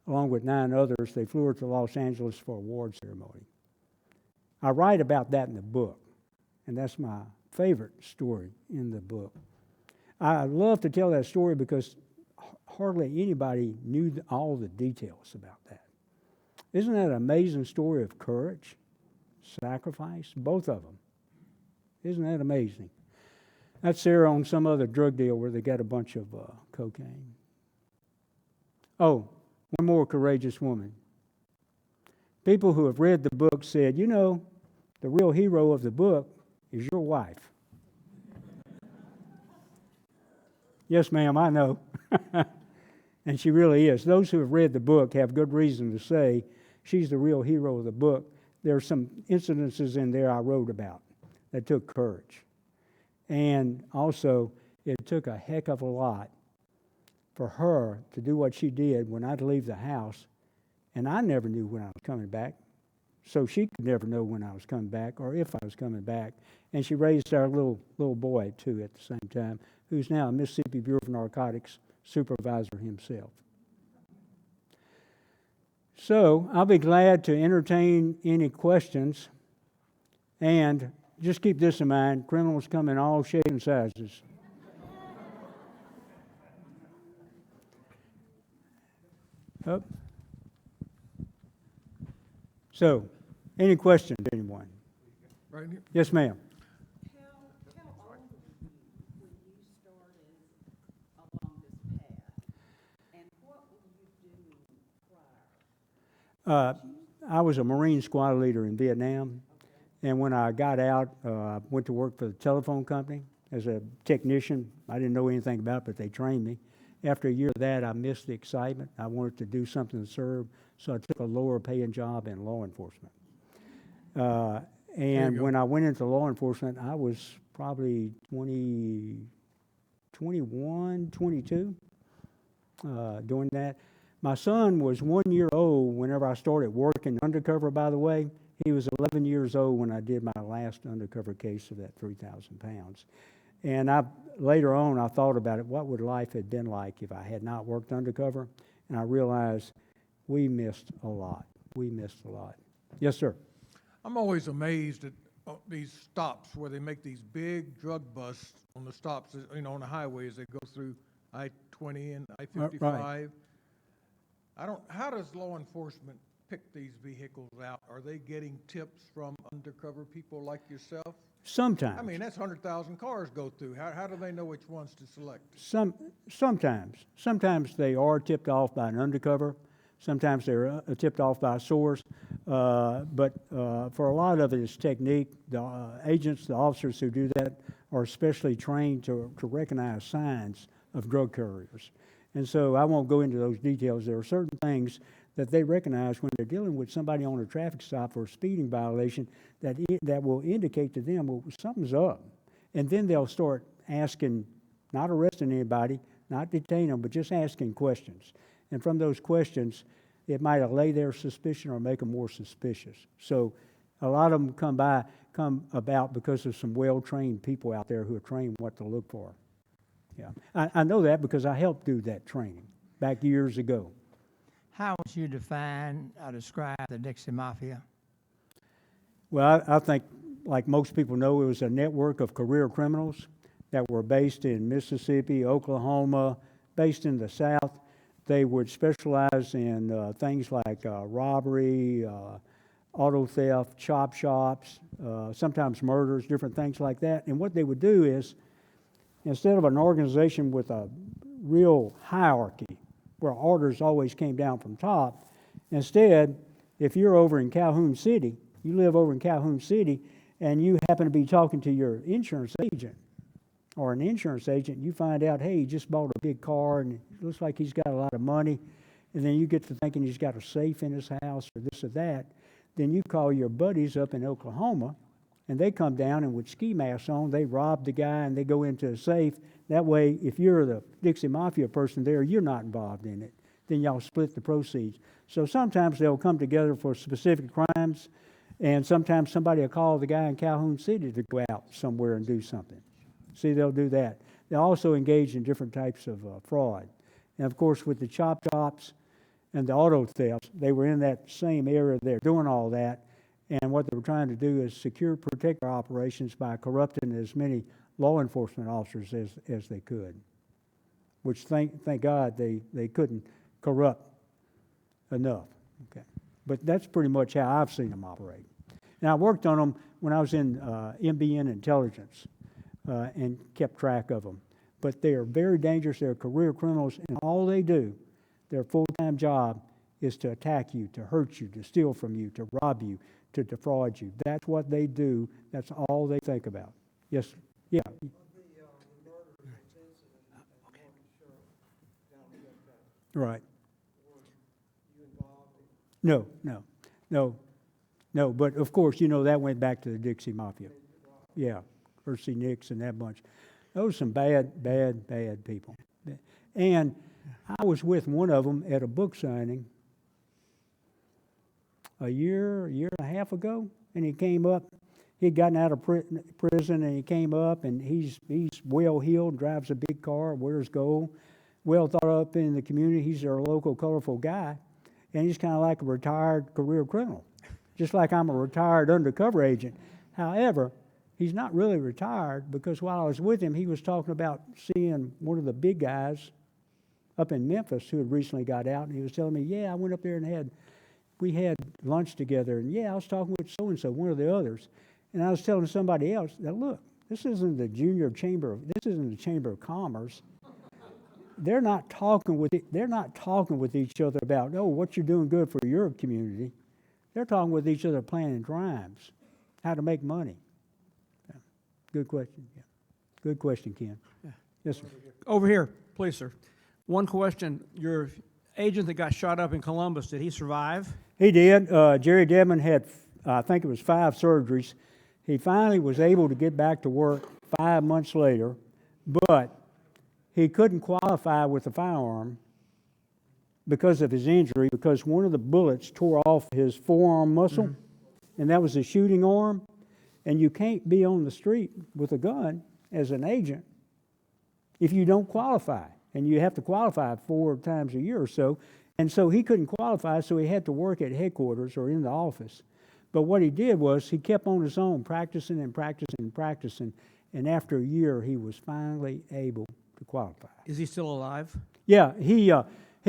along with 9 others. They flew her to Los Angeles for an award ceremony. I write about that in the book, and that's my favorite story in the book. I love to tell that story because hardly anybody knew all the details about that. Isn't that an amazing story of courage, sacrifice? Both of them. Isn't that amazing? That's there on some other drug deal where they got a bunch of cocaine. Oh, one more courageous woman. People who have read the book said, you know, the real hero of the book is your wife. Yes, ma'am, I know. And she really is. Those who have read the book have good reason to say she's the real hero of the book. There are some incidences in there I wrote about that took courage. And also, it took a heck of a lot for her to do what she did when I'd leave the house, and I never knew when I was coming back. So she could never know when I was coming back or if I was coming back. And she raised our little boy, too, at the same time, who's now a Mississippi Bureau of Narcotics supervisor himself. So I'll be glad to entertain any questions. And just keep this in mind, criminals come in all shapes and sizes. Up. So, any questions, anyone? Right here. Yes, ma'am. How old were you when you started along this path? And what were you doing prior? I was a Marine squad leader in Vietnam, and when I got out, I went to work for the telephone company as a technician. I didn't know anything about it, but they trained me. After a year of that, I missed the excitement. I wanted to do something to serve, so I took a lower paying job in law enforcement. And when I went into law enforcement, I was probably 21, 22 doing that. My son was 1 year old whenever I started working undercover, by the way. He was 11 years old when I did my last undercover case of that 3,000 pounds. And later on, I thought about it. What would life have been like if I had not worked undercover? And I realized we missed a lot. We missed a lot. Yes, sir. I'm always amazed at these stops where they make these big drug busts on the stops, you know, on the highway as they go through I-20 and I-55. Right. How does law enforcement pick these vehicles out? Are they getting tips from undercover people like yourself? Sometimes. I mean, that's 100,000 cars go through. How do they know which ones to select? Sometimes. Sometimes they are tipped off by an undercover. Sometimes they're tipped off by a source. But for a lot of it, it's technique. The agents, the officers who do that are especially trained to recognize signs of drug couriers. And so I won't go into those details. There are certain things that they recognize when they're dealing with somebody on a traffic stop or a speeding violation that will indicate to them, well, something's up. And then they'll start asking, not arresting anybody, not detaining them, but just asking questions. And from those questions, it might allay their suspicion or make them more suspicious. So a lot of them come about because of some well-trained people out there who are trained what to look for. Yeah, I know that because I helped do that training back years ago. How would you define or describe the Dixie Mafia? Well, I think, like most people know, it was a network of career criminals that were based in Mississippi, Oklahoma, based in the South. They would specialize in things like robbery, auto theft, chop shops, sometimes murders, different things like that. And what they would do is, instead of an organization with a real hierarchy, where orders always came down from top, instead, if you're over in Calhoun City, you live over in Calhoun City, and you happen to be talking to your insurance agent, or an insurance agent, you find out, hey, he just bought a big car, and it looks like he's got a lot of money, and then you get to thinking he's got a safe in his house, or this or that, then you call your buddies up in Oklahoma, and they come down, and with ski masks on, they rob the guy, and they go into a safe. That way, if you're the Dixie Mafia person there, you're not involved in it. Then y'all split the proceeds. So sometimes they'll come together for specific crimes, and sometimes somebody will call the guy in Calhoun City to go out somewhere and do something. See, they'll do that. They also engage in different types of fraud. And of course, with the chop shops and the auto thefts, they were in that same area there doing all that. And what they were trying to do is secure, protect their operations by corrupting as many law enforcement officers as they could, which thank God they couldn't corrupt enough. Okay, But that's pretty much how I've seen them operate. And I worked on them when I was in MBN intelligence and kept track of them. But they are very dangerous. They're career criminals, and all they do, their full-time job, is to attack you, to hurt you, to steal from you, to rob you, to defraud you. That's what they do. That's all they think about. Yes, yeah. Right. No. But of course, you know, that went back to the Dixie Mafia. Yeah, Percy Nix and that bunch. Those are some bad people. And I was with one of them at a book signing a year and a half ago, and he came up. He'd gotten out of prison, and he came up, and he's well-heeled, drives a big car, wears gold, well thought up in the community. He's our local colorful guy, and he's kind of like a retired career criminal, just like I'm a retired undercover agent. However, he's not really retired, because while I was with him, he was talking about seeing one of the big guys up in Memphis who had recently got out, and he was telling me, yeah, I went up there and we had lunch together, and yeah, I was talking with so-and-so, one of the others, and I was telling somebody else that, look, this isn't the this isn't the Chamber of Commerce. They're not talking with each other about, oh, what you're doing good for your community. They're talking with each other, planning crimes, how to make money. Yeah. Good question. Yeah. Good question, Ken. Yeah. Yes, sir. Over here, please, sir. One question. Your agent that got shot up in Columbus, did he survive? He did. Jerry Dedman had, I think it was 5 surgeries. He finally was able to get back to work 5 months later, but he couldn't qualify with a firearm because of his injury, because one of the bullets tore off his forearm muscle, and that was a shooting arm, and you can't be on the street with a gun as an agent if you don't qualify, and you have to qualify 4 times a year or so, and so he couldn't qualify, so he had to work at headquarters or in the office. But what he did was he kept on his own, practicing, and after a year, he was finally able to qualify. Is he still alive? Yeah, he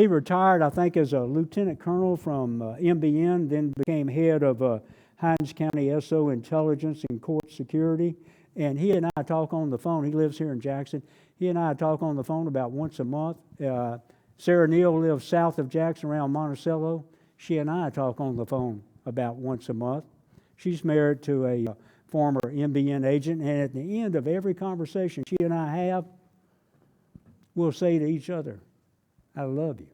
retired, I think, as a lieutenant colonel from MBN, then became head of Hinds County SO Intelligence and Court Security. And he and I talk on the phone. He lives here in Jackson. He and I talk on the phone about once a month. Sara Neal lives south of Jackson around Monticello. She and I talk on the phone about once a month. She's married to a former MBN agent, and at the end of every conversation she and I have, we'll say to each other, I love you.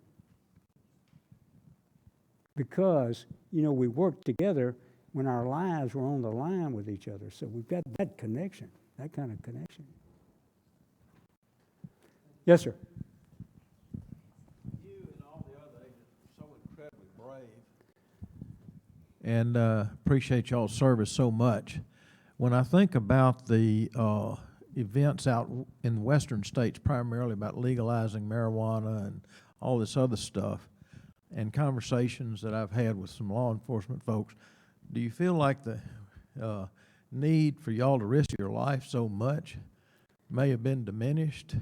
Because, you know, we worked together when our lives were on the line with each other. So we've got that connection, that kind of connection. Yes, sir. You and all the other agents are so incredibly brave. And appreciate y'all's service so much. When I think about the events out in the western states, primarily about legalizing marijuana and all this other stuff, and conversations that I've had with some law enforcement folks, do you feel like the need for y'all to risk your life so much may have been diminished?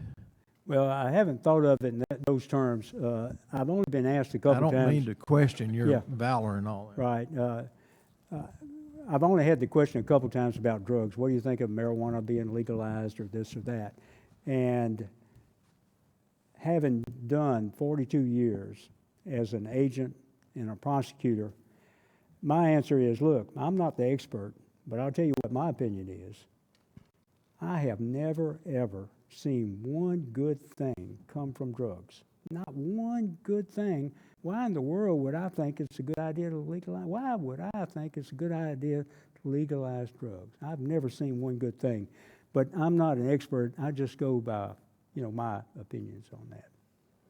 Well, I haven't thought of it in those terms. I've only been asked a couple times. I don't mean to question your valor and all that. Right. I've only had the question a couple times about drugs. What do you think of marijuana being legalized or this or that? And having done 42 years as an agent and a prosecutor, my answer is, look, I'm not the expert, but I'll tell you what my opinion is. I have never, ever seen one good thing come from drugs. Not one good thing. Why in the world would I think it's a good idea to legalize? Why would I think it's a good idea to legalize drugs? I've never seen one good thing. But I'm not an expert. I just go by, my opinions on that.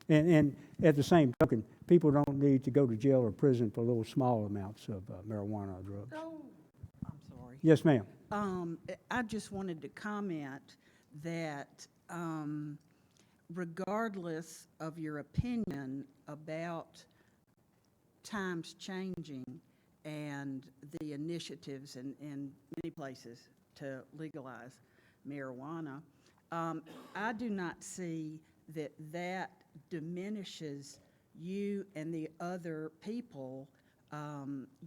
And at the same token, people don't need to go to jail or prison for little small amounts of marijuana or drugs. Oh, I'm sorry. Yes, ma'am. I just wanted to comment that regardless of your opinion about times changing and the initiatives in many places to legalize marijuana, I do not see that diminishes you and the other people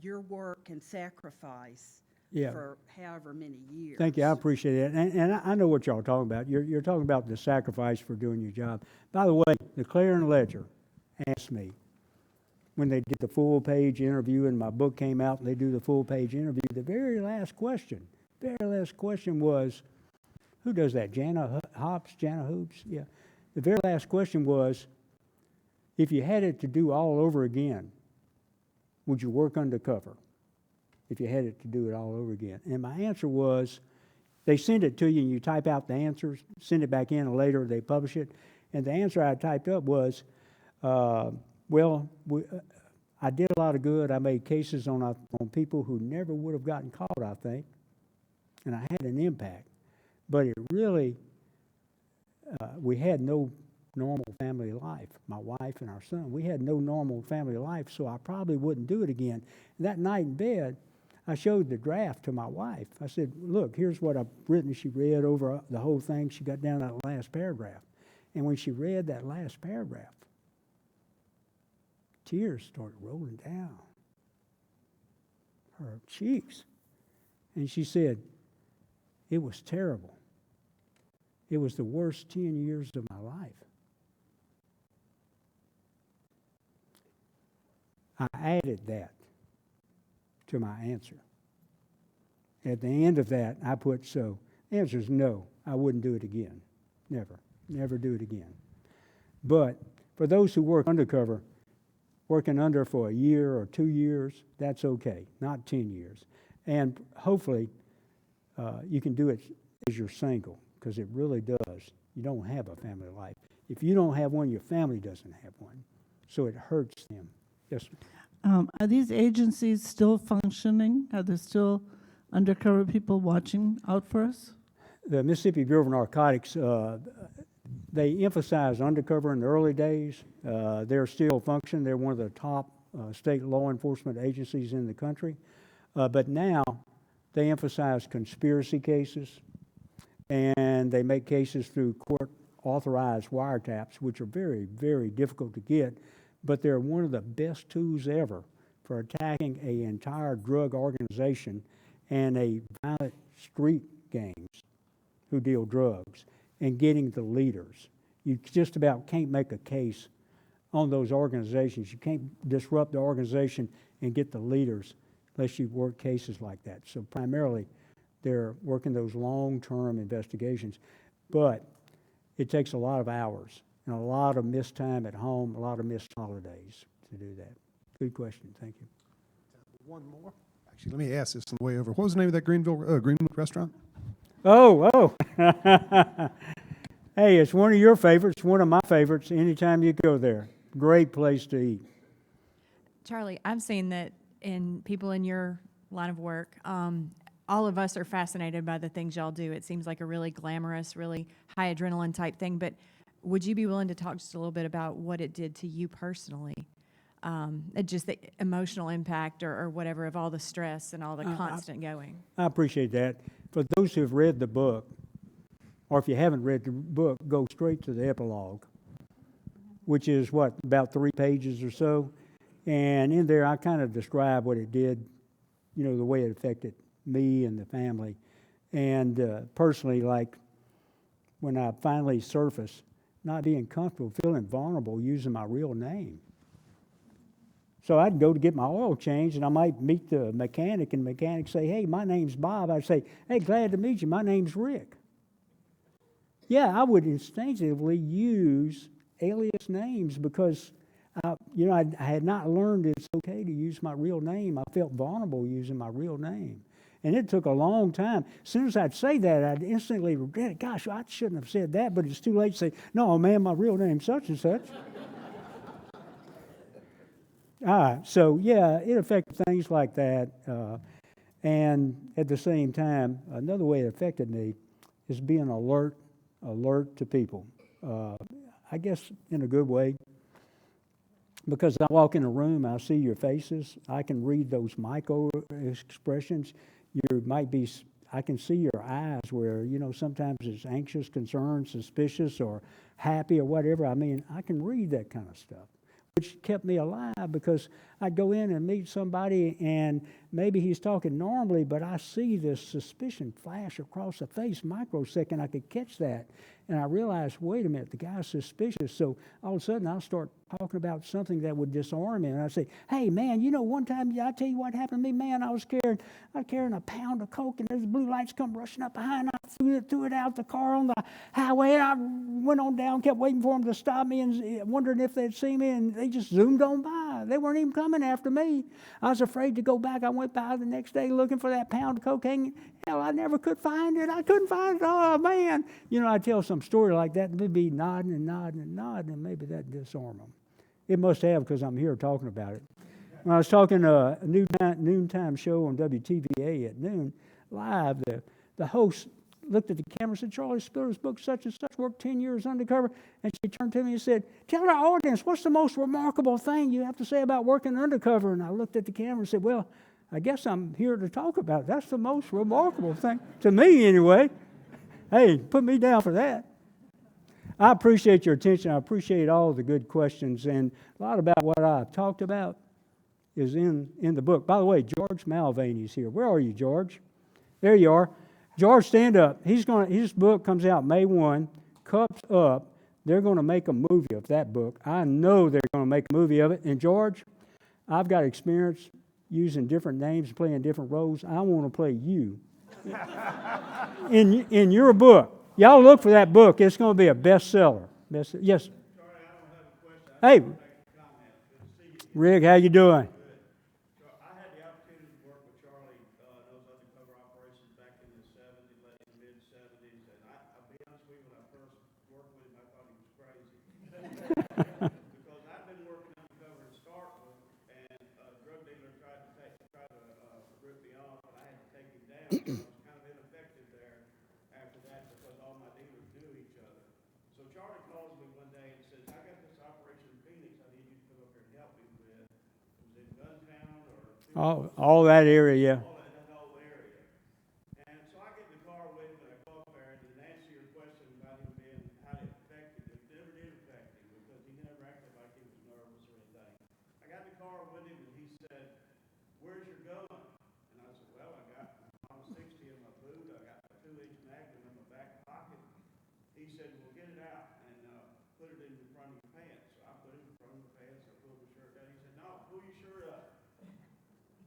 your work and sacrifice Yeah. for however many years. Thank you, I appreciate it. And I know what y'all are talking about. You're talking about the sacrifice for doing your job. By the way, the Clarion Ledger asked me, when they did the full-page interview and my book came out and they do the full-page interview, the very last question was, who does that? Jana Hoops? Yeah. The very last question was, if you had it to do all over again, would you work undercover? If you had it to do it all over again. And my answer was, they send it to you and you type out the answers, send it back in, and later they publish it. And the answer I typed up was, I did a lot of good. I made cases on people who never would have gotten caught, I think. And I had an impact. But it really, we had no normal family life. My wife and our son, we had no normal family life, so I probably wouldn't do it again. And that night in bed, I showed the draft to my wife. I said, look, here's what I've written. She read over the whole thing. She got down to that last paragraph. And when she read that last paragraph, tears started rolling down her cheeks. And she said, it was terrible. It was the worst 10 years of my life. I added that to my answer. At the end of that, I put, so the answer is no, I wouldn't do it again. Never do it again. But for those who work undercover, working under for a year or 2 years, that's okay, not 10 years. And hopefully, you can do it as you're single, because it really does. You don't have a family life. If you don't have one, your family doesn't have one. So it hurts them. Yes, ma'am. Are these agencies still functioning? Are there still undercover people watching out for us? The Mississippi Bureau of Narcotics, they emphasized undercover in the early days. They're still functioning. They're one of the top state law enforcement agencies in the country. But now they emphasize conspiracy cases, and they make cases through court-authorized wiretaps, which are very, very difficult to get. But they're one of the best tools ever for attacking an entire drug organization and a violent street gangs who deal drugs and getting the leaders. You just about can't make a case on those organizations. You can't disrupt the organization and get the leaders unless you work cases like that. So primarily, they're working those long-term investigations. But it takes a lot of hours and a lot of missed time at home, a lot of missed holidays to do that. Good question. Thank you. One more. Actually, let me ask this on the way over. What was the name of that Greenwood restaurant? Oh. Hey, it's one of your favorites, one of my favorites, anytime you go there. Great place to eat. Charlie, I've seen that in people in your line of work. All of us are fascinated by the things y'all do. It seems like a really glamorous, really high adrenaline type thing. But would you be willing to talk just a little bit about what it did to you personally? Just the emotional impact or whatever of all the stress and all the constant going. I appreciate that. For those who have read the book, or if you haven't read the book, go straight to the epilogue, which is about 3 pages or so. And in there, I kind of describe what it did, the way it affected me and the family. And personally, like when I finally surfaced, not being comfortable, feeling vulnerable, using my real name. So I'd go to get my oil changed, and I might meet the mechanic, and the mechanic say, hey, my name's Bob. I'd say, hey, glad to meet you. My name's Rick. Yeah, I would instinctively use alias names because, I had not learned it's okay to use my real name. I felt vulnerable using my real name. And it took a long time. As soon as I'd say that, I'd instantly regret it. Gosh, I shouldn't have said that, but it's too late to say, no, man, my real name's such and such. All right, so yeah, it affected things like that. And at the same time, another way it affected me is being alert to people. I guess in a good way. Because I walk in a room, I see your faces. I can read those micro expressions. I can see your eyes where, sometimes it's anxious, concerned, suspicious, or happy or whatever. I mean, I can read that kind of stuff. which kept me alive because I'd go in and meet somebody and maybe he's talking normally, but I see this suspicion flash across the face, microsecond, I could catch that. And I realized, wait a minute, the guy's suspicious. So all of a sudden I'll start talking about something that would disarm him. And I say, hey man, you know, one time, I tell you what happened to me, man, I was carrying a pound of coke and there's blue lights come rushing up behind. I threw it out the car on the highway and I went on down, kept waiting for them to stop me and wondering if they'd see me, and they just zoomed on by. They weren't even coming after me. I was afraid to go back. I went by the next day looking for that pound of cocaine. Hell, I never could find it. I couldn't find it. Oh, man. You know, I tell some story like that, and they'd be nodding and nodding and nodding, and maybe that'd disarm them. It must have, because I'm here talking about it. When I was talking a noontime show on WTVA at noon, live, the host looked at the camera and said, Charlie Spiller's book, such and such, worked 10 years undercover. And she turned to me and said, tell our audience, what's the most remarkable thing you have to say about working undercover? And I looked at the camera and said, well, I guess I'm here to talk about it. That's the most remarkable thing, to me anyway. Hey, put me down for that. I appreciate your attention. I appreciate all the good questions. And a lot about what I talked about is in the book. By the way, George Malvaney's here. Where are you, George? There you are. George, stand up. His book comes out May 1, Cups Up. They're going to make a movie of that book. I know they're going to make a movie of it. And George, I've got experience using different names, playing different roles. I want to play you in your book. Y'all look for that book. It's going to be a bestseller. Yes. Sorry, I don't have a question. Hey, Make a comment. Good to see you. Rick, how you doing? I had the opportunity to work with Charlie, those undercover operations back in the 70s, late mid-70s, and I'll be honest with you, when I first worked with him, I thought he was crazy. Because I've been working undercover in Starkville, and a drug dealer tried to rip me off, but I had to take him down. I was kind of ineffective there after that because all my dealers knew each other. So Charlie calls me one day and says, I got this operation in Phoenix I need you to come up here and help me with. It was in Guntown or All that area, yeah. all that whole area. And so I get in the car with him and I go up there, and to answer your question about him being highly effective, it never did affect him because he never acted like he was nervous or anything. I got in the car with him and he said, where's your gun? And I said, well, I got my 60 in my boot, I got my 2-inch Magnum in my back pocket. He said, well, get it out and put it in the front of your pants. So I put it in front of my pants, I pulled my shirt down. He said, no, pull your shirt up.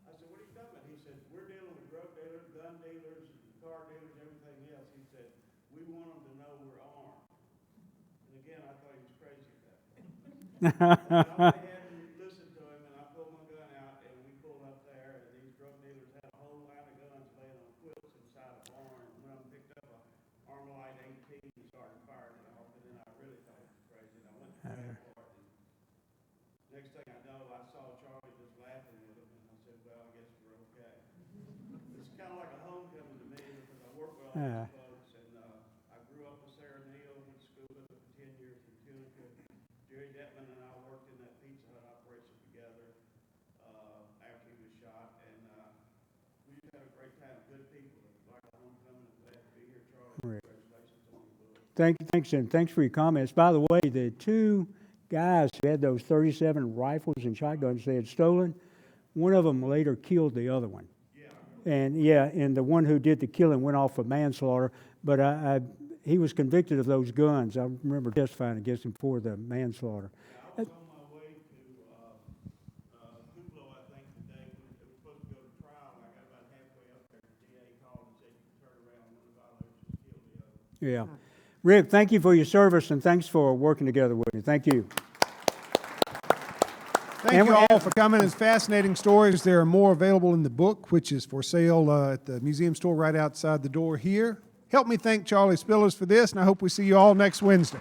I said, what are you talking about? He said, we're dealing with drug dealers, gun dealers, car dealers, everything else. He said, we want them to know we're armed. And again, I thought he was crazy at that point. I went ahead and listened to him, and I pulled my gun out, and we pulled up there, and these drug dealers had a whole line of guns laying on quilts inside a barn. And one of them picked up a Armalite 18 and started firing it off, and then I really thought he was crazy. And I went to the part, and next thing I know, I saw Charlie just laughing with him, and I said, well, I guess we're okay. It's kind of like a homecoming to me because I work with all these folks, and I grew up with Sara Neal, went to school with her for 10 years in Tunica. Jerry Detman and I worked in that Pizza Hut operation together after he was shot, and we just had a great time. Good people. It's like a homecoming. I'm glad to be here, Charlie. Congratulations on the book. Thanks, and thanks for your comments. By the way, the two guys who had those 37 rifles and shotguns they had stolen, one of them later killed the other one. And the one who did the killing went off for manslaughter, but he was convicted of those guns. I remember testifying against him for the manslaughter. I was on my way to Tupelo, I think, today. It was supposed to go to trial, and I got about halfway up there. The DA called and said you can turn around, one of the violence just killed the other. Yeah. Rick, thank you for your service, and thanks for working together with me. Thank you. Thank you all for coming. It's fascinating stories. There are more available in the book, which is for sale at the museum store right outside the door here. Help me thank Charlie Spillers for this, and I hope we see you all next Wednesday.